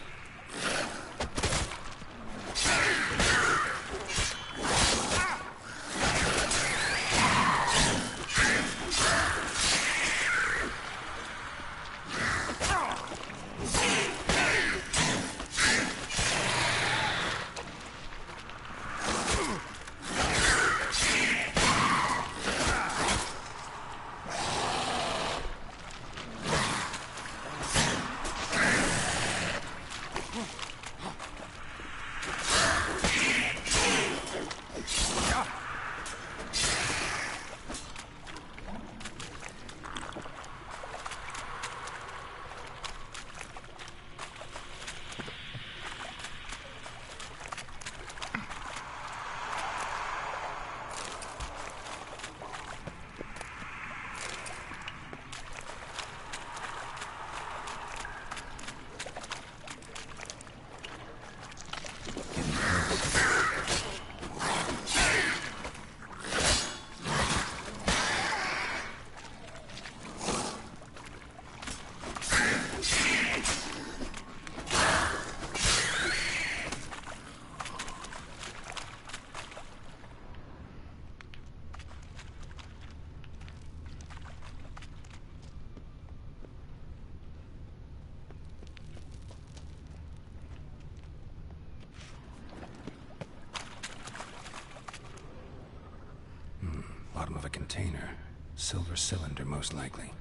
Bottom of a container. Silver cylinder, most likely.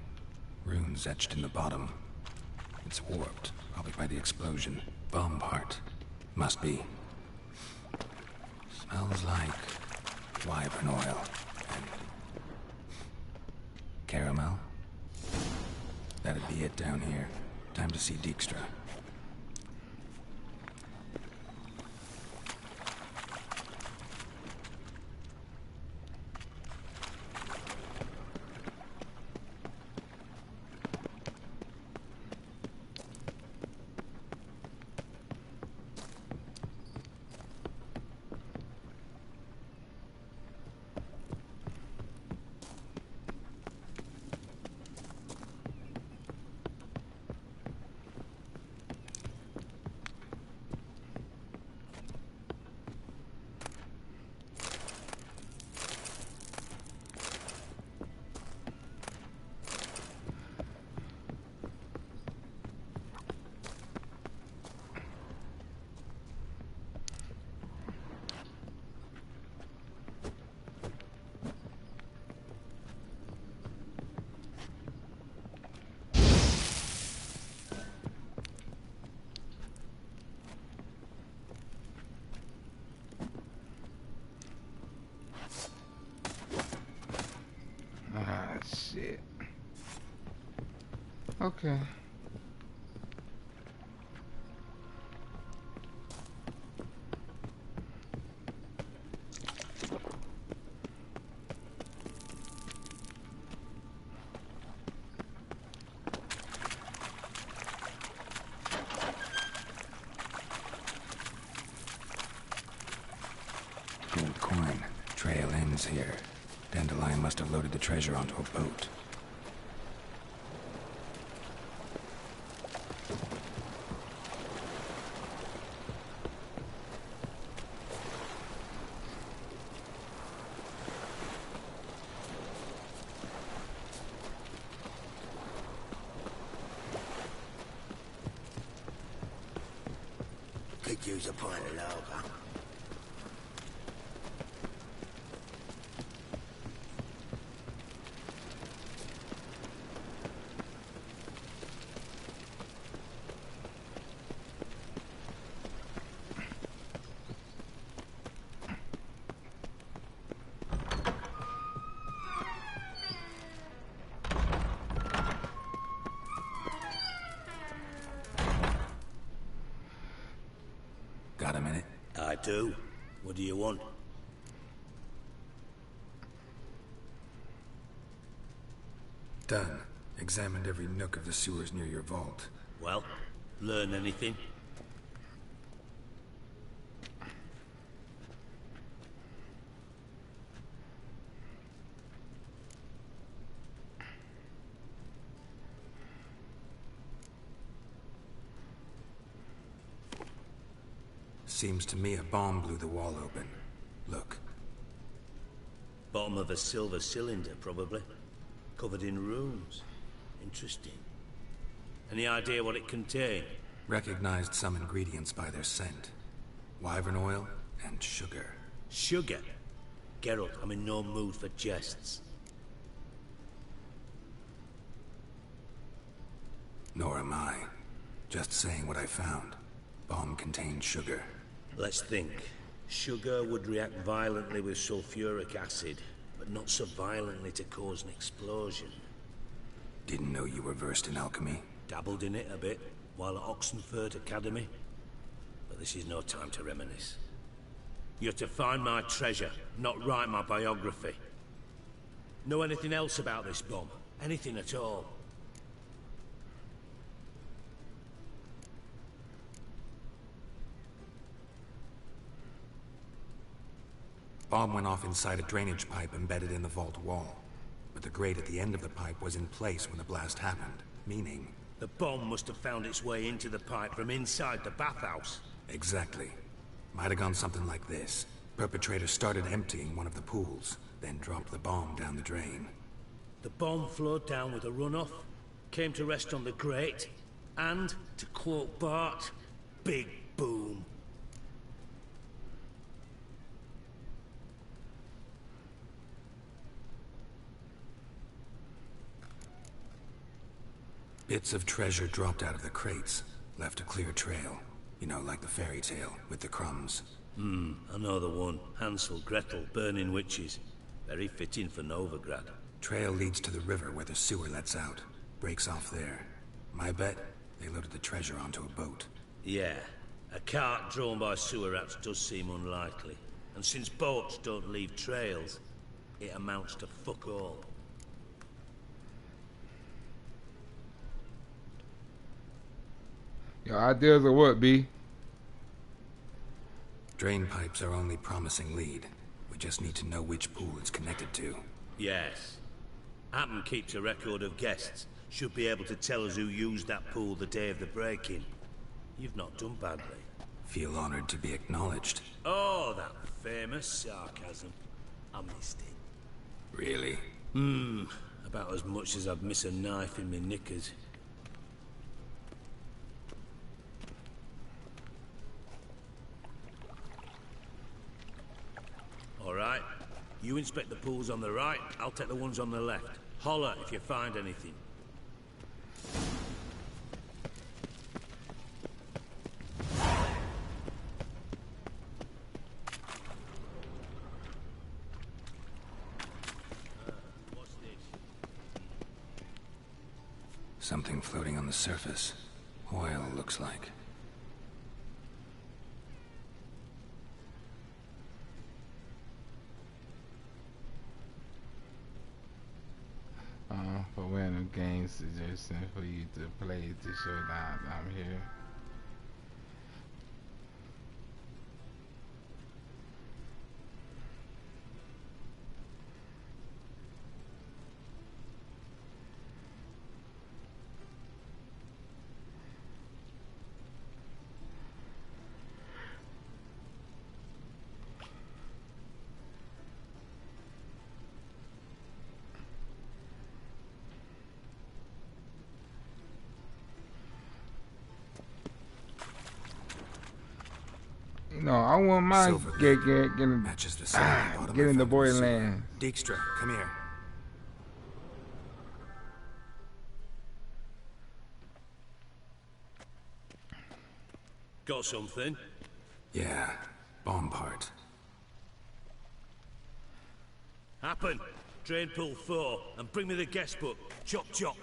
Runes etched in the bottom. It's warped, probably by the explosion. Bomb part. Must be. Smells like wyvern oil and caramel. That'd be it down here. Time to see Dijkstra. Shit. Okay. Gold coin. Trail ends here. Dandelion must have loaded the treasure onto a boat. Could use a pint of lager. Got a minute? I do. What do you want? Done. Examined every nook of the sewers near your vault. Well, learn anything? Seems to me a bomb blew the wall open. Look. Bottom of a silver cylinder, probably. Covered in runes. Interesting. Any idea what it contained? Recognized some ingredients by their scent. Wyvern oil and sugar. Sugar? Geralt, I'm in no mood for jests. Nor am I. Just saying what I found. Bomb contained sugar. Let's think. Sugar would react violently with sulfuric acid, but not so violently to cause an explosion. Didn't know you were versed in alchemy. Dabbled in it a bit, while at Oxenford Academy. But this is no time to reminisce. You're to find my treasure, not write my biography. Know anything else about this bomb? Anything at all? Bomb went off inside a drainage pipe embedded in the vault wall. But the grate at the end of the pipe was in place when the blast happened, meaning... The bomb must have found its way into the pipe from inside the bathhouse. Exactly. Might have gone something like this. Perpetrator started emptying one of the pools, then dropped the bomb down the drain. The bomb flowed down with a runoff, came to rest on the grate, and, to quote Bart, big boom. Bits of treasure dropped out of the crates, left a clear trail. You know, like the fairy tale, with the crumbs. I know the one. Hansel, Gretel, burning witches. Very fitting for Novigrad. Trail leads to the river where the sewer lets out. Breaks off there. My bet, they loaded the treasure onto a boat. Yeah. A cart drawn by sewer rats does seem unlikely. And since boats don't leave trails, it amounts to fuck all. Your ideas of what, B? Drain pipes are only promising lead. We just need to know which pool it's connected to. Yes. Appen keeps a record of guests. Should be able to tell us who used that pool the day of the break-in. You've not done badly. Feel honored to be acknowledged. Oh, that famous sarcasm. I missed it. Really? About as much as I'd miss a knife in my knickers. Alright. You inspect the pools on the right, I'll take the ones on the left. Holler if you find anything. What's this? Something floating on the surface. Oil, looks like. For random game suggestion for you to play to show that I'm here. No, I want my getting matches the bottom getting the Borderlands. Dijkstra, come here. Got something? Yeah, bomb part. Happen. Drain pool 4, and bring me the guest book. Chop chop.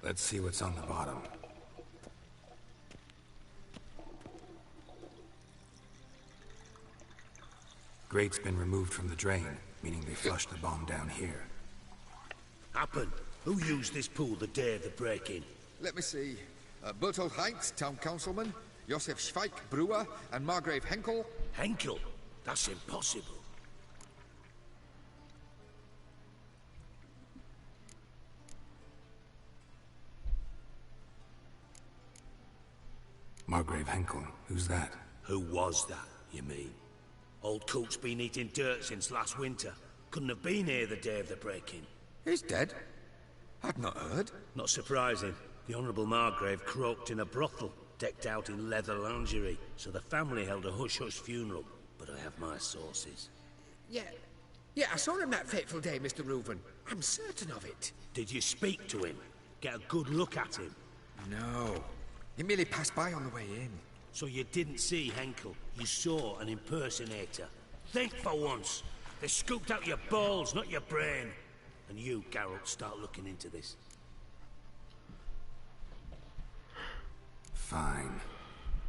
Let's see what's on the bottom. Grate's been removed from the drain, meaning they flushed the bomb down here. Happen. Who used this pool the day of the break-in? Let me see. Bertolt Heinz, town councilman, Josef Schweik, brewer, and Margrave Henkel. Henkel? That's impossible. Margrave Henkel. Who's that? Who was that, you mean? Old Coot's been eating dirt since last winter. Couldn't have been here the day of the break-in. He's dead? I'd not heard. Not surprising. The Honourable Margrave croaked in a brothel, decked out in leather lingerie, so the family held a hush-hush funeral. But I have my sources. Yeah, I saw him that fateful day, Mr. Reuven. I'm certain of it. Did you speak to him? Get a good look at him? No. He merely passed by on the way in. So you didn't see Henkel. You saw an impersonator. Think for once. They scooped out your balls, not your brain. And you, Geralt, start looking into this. Fine.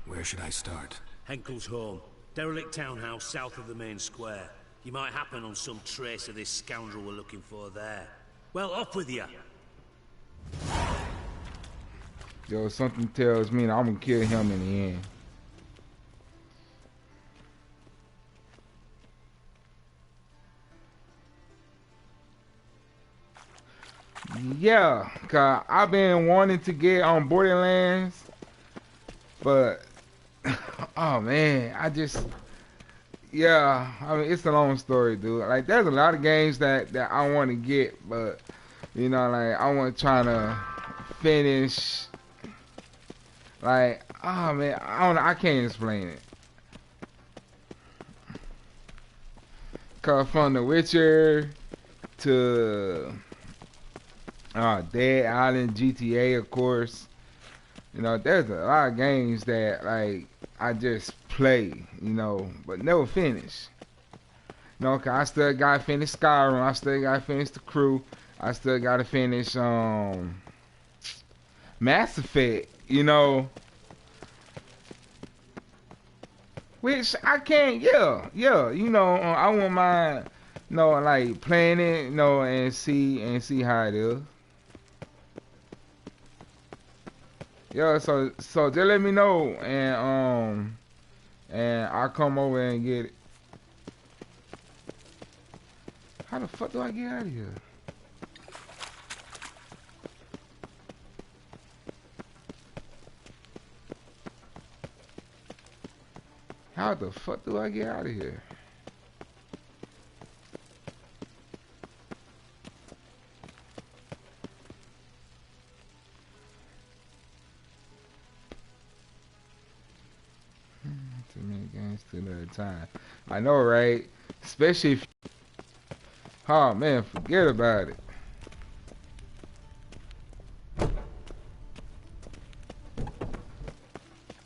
Where should I start? Henkel's home. Derelict townhouse south of the main square. You might happen on some trace of this scoundrel we're looking for there. Well, off with you. Yo, something tells me that I'm gonna kill him in the end. Yeah, cause I've been wanting to get on Borderlands, but oh man, I mean, it's a long story, dude. Like, there's a lot of games that I want to get, but you know, like, I want to try to finish. Like, oh man, I can't explain it. Cause from The Witcher to Dead Island, GTA, of course. You know, there's a lot of games that, like, I just play, you know, but never finish. You know, 'cause I still gotta finish Skyrim, I still gotta finish The Crew, I still gotta finish Mass Effect, you know. Which I can't, you know, I wouldn't mind, you know, like, playing it, you know, and see how it is. Yeah, so just let me know, and I'll come over and get it. How the fuck do I get out of here? How the fuck do I get out of here? Too many games, too little time. I know, right? Especially if... Oh, man, forget about it.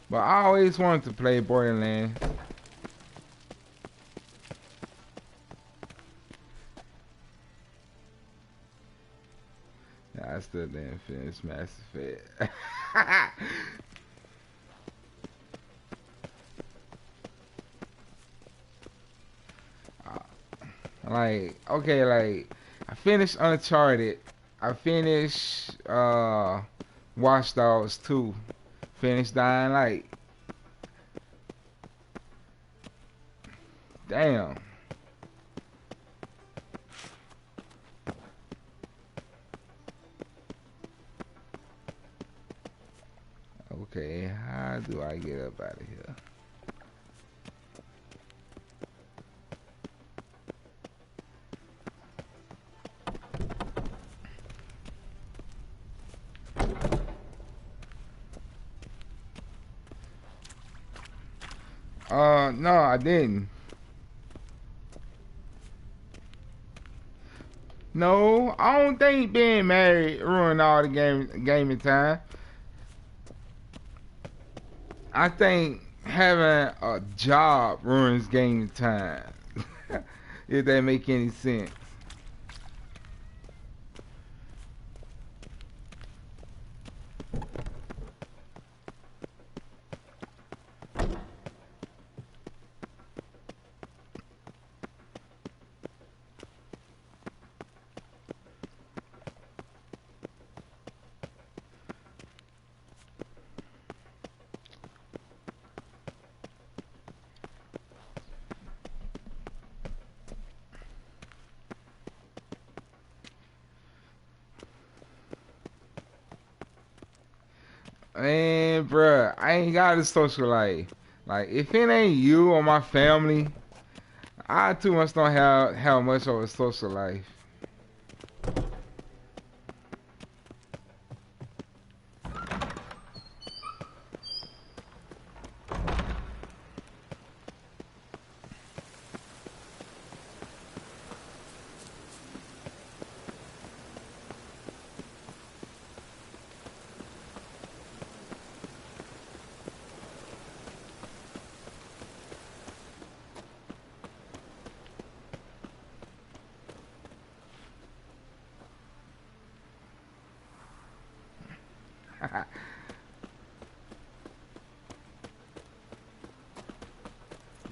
But I always wanted to play Borderlands. Nah, I still didn't finish Mass Effect. Like, okay, like, I finished Uncharted. I finished Watch Dogs 2. Finished Dying Light. Damn. Okay, how do I get up out of here? No, I didn't. No, I don't think being married ruined all the gaming time. I think having a job ruins gaming time. If that make any sense. Man, bruh, I ain't got a social life. Like, if it ain't you or my family, I too much don't have much of a social life.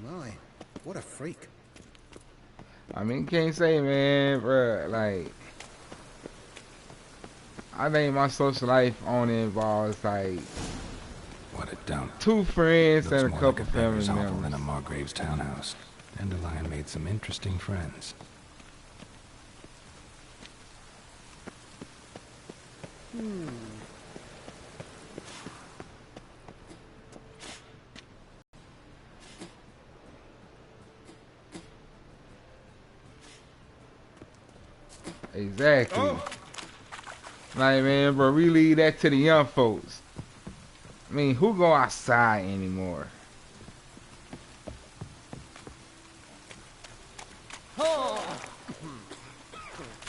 My, what a freak. I mean, can't say, man, bruh, like, I think my social life only involves, like, What a dump. 2 friends Looks and a more couple like a family beggar's hovel members. than a Margrave's townhouse. Dandelion made some interesting friends. Exactly. Oh. Like, man, bro, we leave that to the young folks. I mean, who go outside anymore?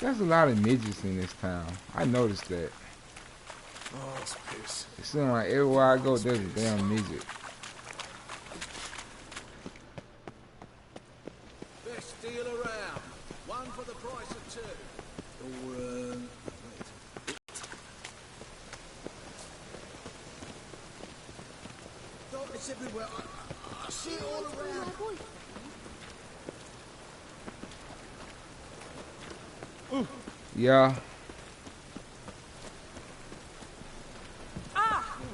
There's a lot of midgets in this town. I noticed that. Oh, it's piss. It seems like everywhere I go, there's a damn midget. Best deal around. One for the price of 2. Or, oh, it's everywhere. I see it all around. Yeah.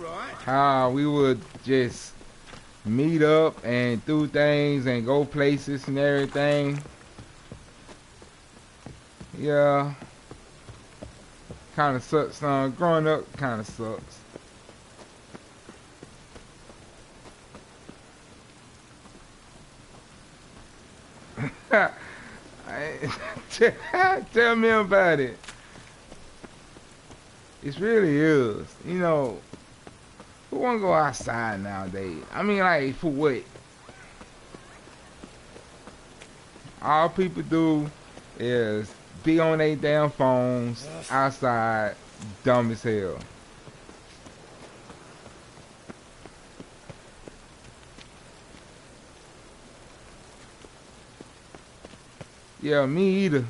Right. How we would just meet up and do things and go places and everything. Yeah. Kind of sucks, son. Growing up kind of sucks. Tell me about it. It really is. You know, who wanna go outside nowadays? I mean, like, for what? All people do is be on their damn phones outside, dumb as hell. Yeah, me either.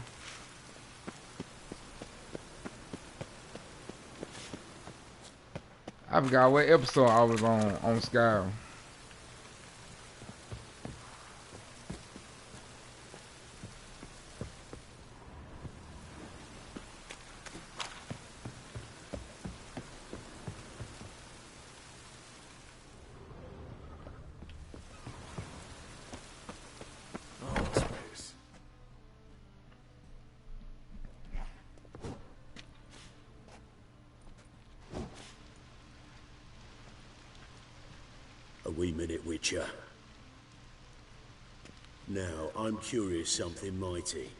I forgot what episode I was on Skyrim. Oh, it's piss. A wee minute, Witcher. Now, I'm curious something mighty.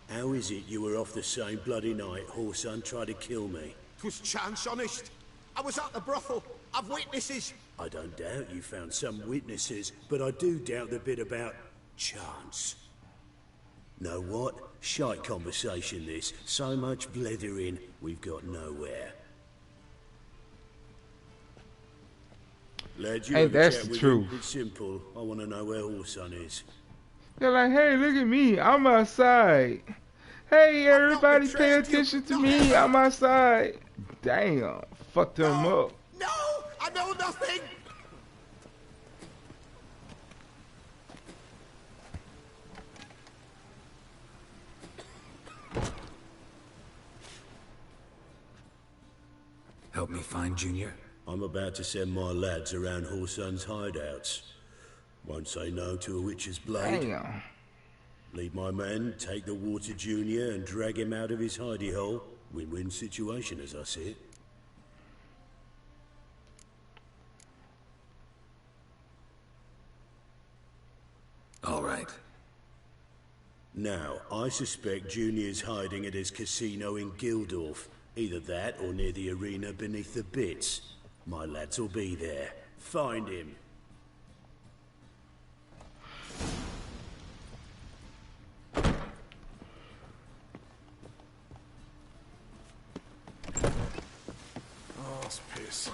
How is it you were off the same bloody night Whoreson tried to kill me? 'Twas chance, honest. I was at the brothel. I've witnesses. I don't doubt you found some witnesses, but I do doubt the bit about chance. Know what? Shite conversation this. So much blethering, we've got nowhere. Lad, you Hey, have a that's chat the with truth. him? It's simple. I want to know where Whoreson is. They're like, hey, look at me. I'm outside. Hey, everybody pay attention to me. I'm outside. Damn. Fucked them up. No, I know nothing. Help me find Junior? I'm about to send my lads around Whoreson's hideouts. Won't say no to a witch's blade. Damn. Lead my men, take the Water Junior and drag him out of his hidey hole. Win-win situation as I see it. Now, I suspect Junior's hiding at his casino in Gildorf. Either that or near the arena beneath the bits. My lads will be there. Find him. Oh, it's piss.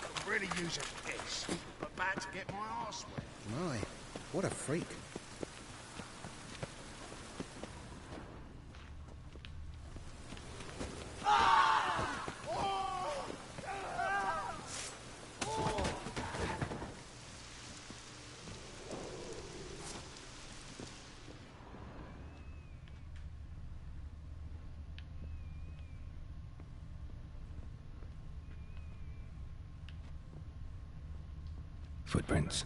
Could really use a piss, but about to get my arse wet. My, what a freak. Footprints.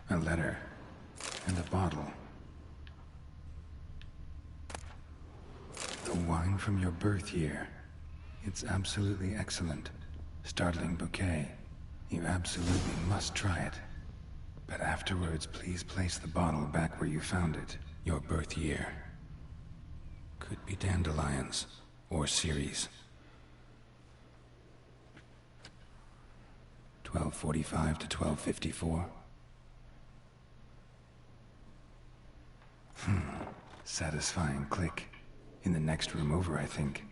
A letter. And a bottle. The wine from your birth year. It's absolutely excellent. Startling bouquet. You absolutely must try it. But afterwards, please place the bottle back where you found it. Your birth year. Could be dandelions. Or Ceres. 1245 to 1254. Satisfying click. In the next room over, I think.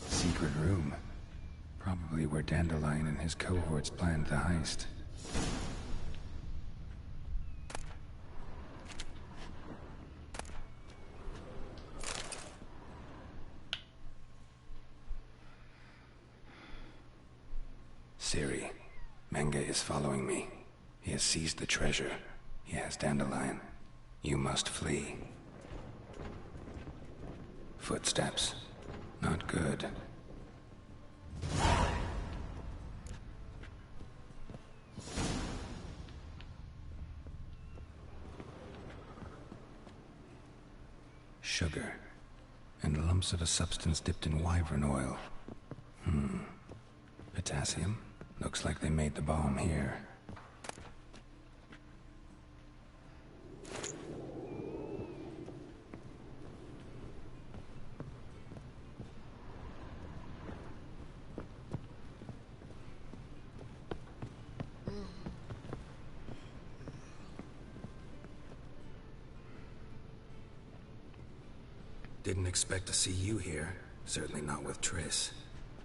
Secret room. Probably where Dandelion and his cohorts planned the heist. Ciri, Menge is following me. He has seized the treasure. He has Dandelion. You must flee. Footsteps. Not good. Sugar. And lumps of a substance dipped in wyvern oil. Potassium? Looks like they made the bomb here. Didn't expect to see you here. Certainly not with Triss.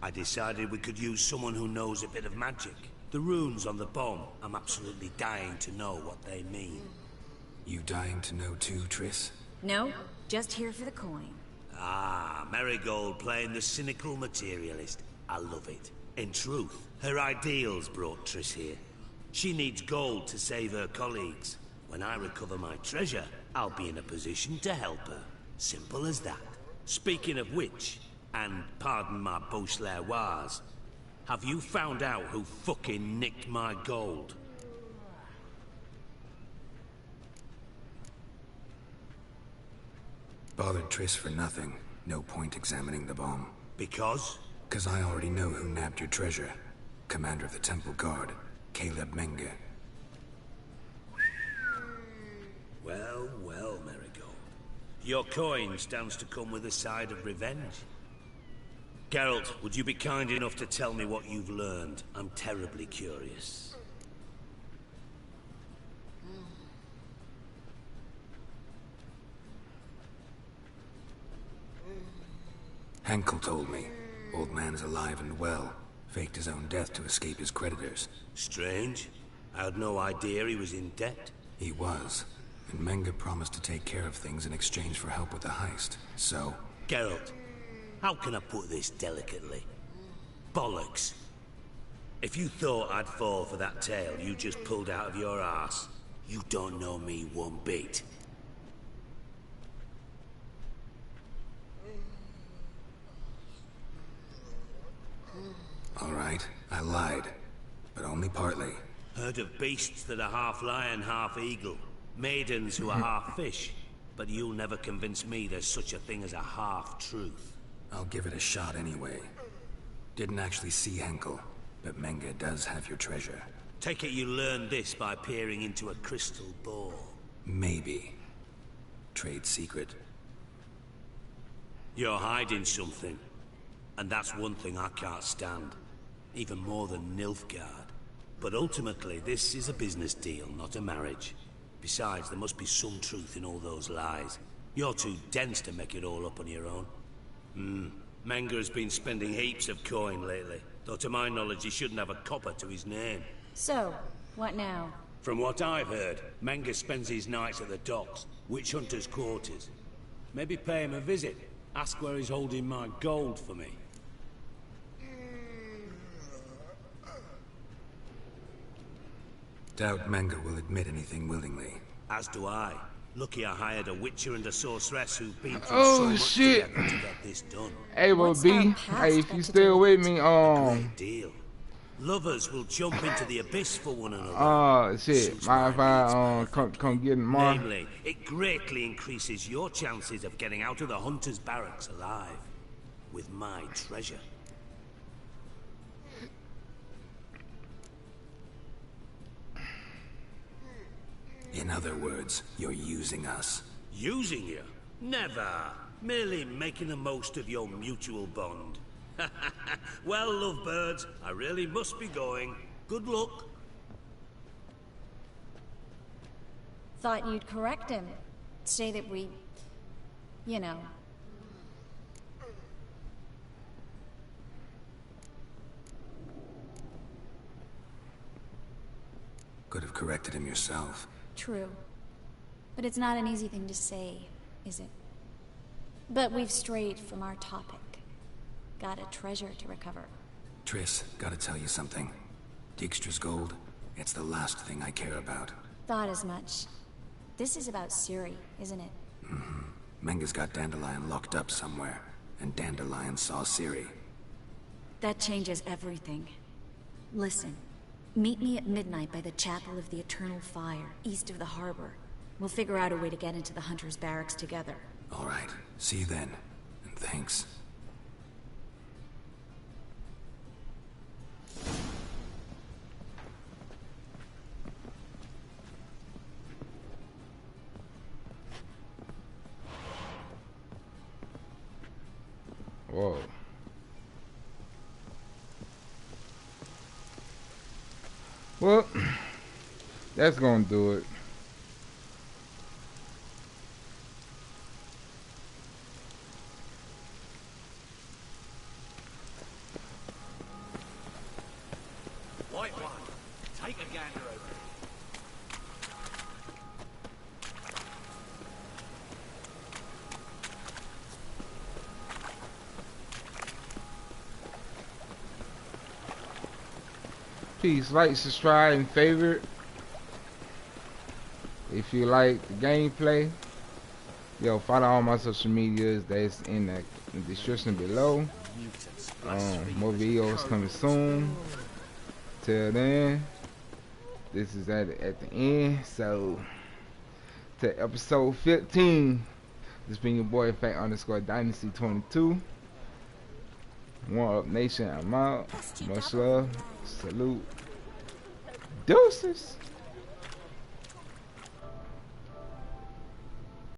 I decided we could use someone who knows a bit of magic. The runes on the bomb, I'm absolutely dying to know what they mean. You dying to know too, Triss? No, just here for the coin. Ah, Marigold playing the cynical materialist. I love it. In truth, her ideals brought Triss here. She needs gold to save her colleagues. When I recover my treasure, I'll be in a position to help her. Simple as that. Speaking of which, and pardon my Beauclervois, have you found out who fucking nicked my gold? Bothered Triss for nothing. No point examining the bomb. Because? 'Cause I already know who nabbed your treasure. Commander of the Temple Guard, Caleb Menge. Well, well, Marigold. Your coin stands to come with a side of revenge. Geralt, would you be kind enough to tell me what you've learned? I'm terribly curious. Henkel told me. Old man's alive and well. Faked his own death to escape his creditors. Strange. I had no idea he was in debt. He was. And Menge promised to take care of things in exchange for help with the heist. So... Geralt, how can I put this delicately? Bollocks. If you thought I'd fall for that tale you just pulled out of your arse, you don't know me one bit. All right, I lied. But only partly. Heard of beasts that are half lion, half eagle. Maidens who are half fish. But you'll never convince me there's such a thing as a half-truth. I'll give it a shot anyway. Didn't actually see Henkel, but Menge does have your treasure. Take it you learned this by peering into a crystal ball. Maybe. Trade secret. You're hiding something. And that's one thing I can't stand. Even more than Nilfgaard. But ultimately, this is a business deal, not a marriage. Besides, there must be some truth in all those lies. You're too dense to make it all up on your own. Menge has been spending heaps of coin lately. Though to my knowledge, he shouldn't have a copper to his name. So, what now? From what I've heard, Menge spends his nights at the docks, witch hunters' quarters. Maybe pay him a visit. Ask where he's holding my gold for me. Doubt Menge will admit anything willingly. As do I. Lucky I hired a witcher and a sorceress who've been through so much together to get this done. Hey, well, B, hey, if you still with me, Great deal. Lovers will jump into the abyss for one another. Shit. Mind if I come get him tomorrow? Namely, it greatly increases your chances of getting out of the hunter's barracks alive. With my treasure. In other words, you're using us. Using you? Never. Merely making the most of your mutual bond. Well, lovebirds, I really must be going. Good luck. Thought you'd correct him. Say that we... you know... Could have corrected him yourself. True. But it's not an easy thing to say, is it? But we've strayed from our topic. Got a treasure to recover. Triss, gotta tell you something. Dijkstra's gold, it's the last thing I care about. Thought as much. This is about Ciri, isn't it? Menge's got Dandelion locked up somewhere, and Dandelion saw Ciri. That changes everything. Listen. Meet me at midnight by the Chapel of the Eternal Fire, east of the harbor. We'll figure out a way to get into the Hunter's barracks together. All right. See you then. And thanks. Whoa. Well, that's gonna do it. White one, take a gander over. Please like, subscribe, and favorite. If you like the gameplay, follow all my social medias that's in the description below. More videos coming soon. Till then, this is at the end. So, to episode 15. This been your boy Fat_Dynasty22. One Up Nation, I'm out. Much love. Salute. Deuces.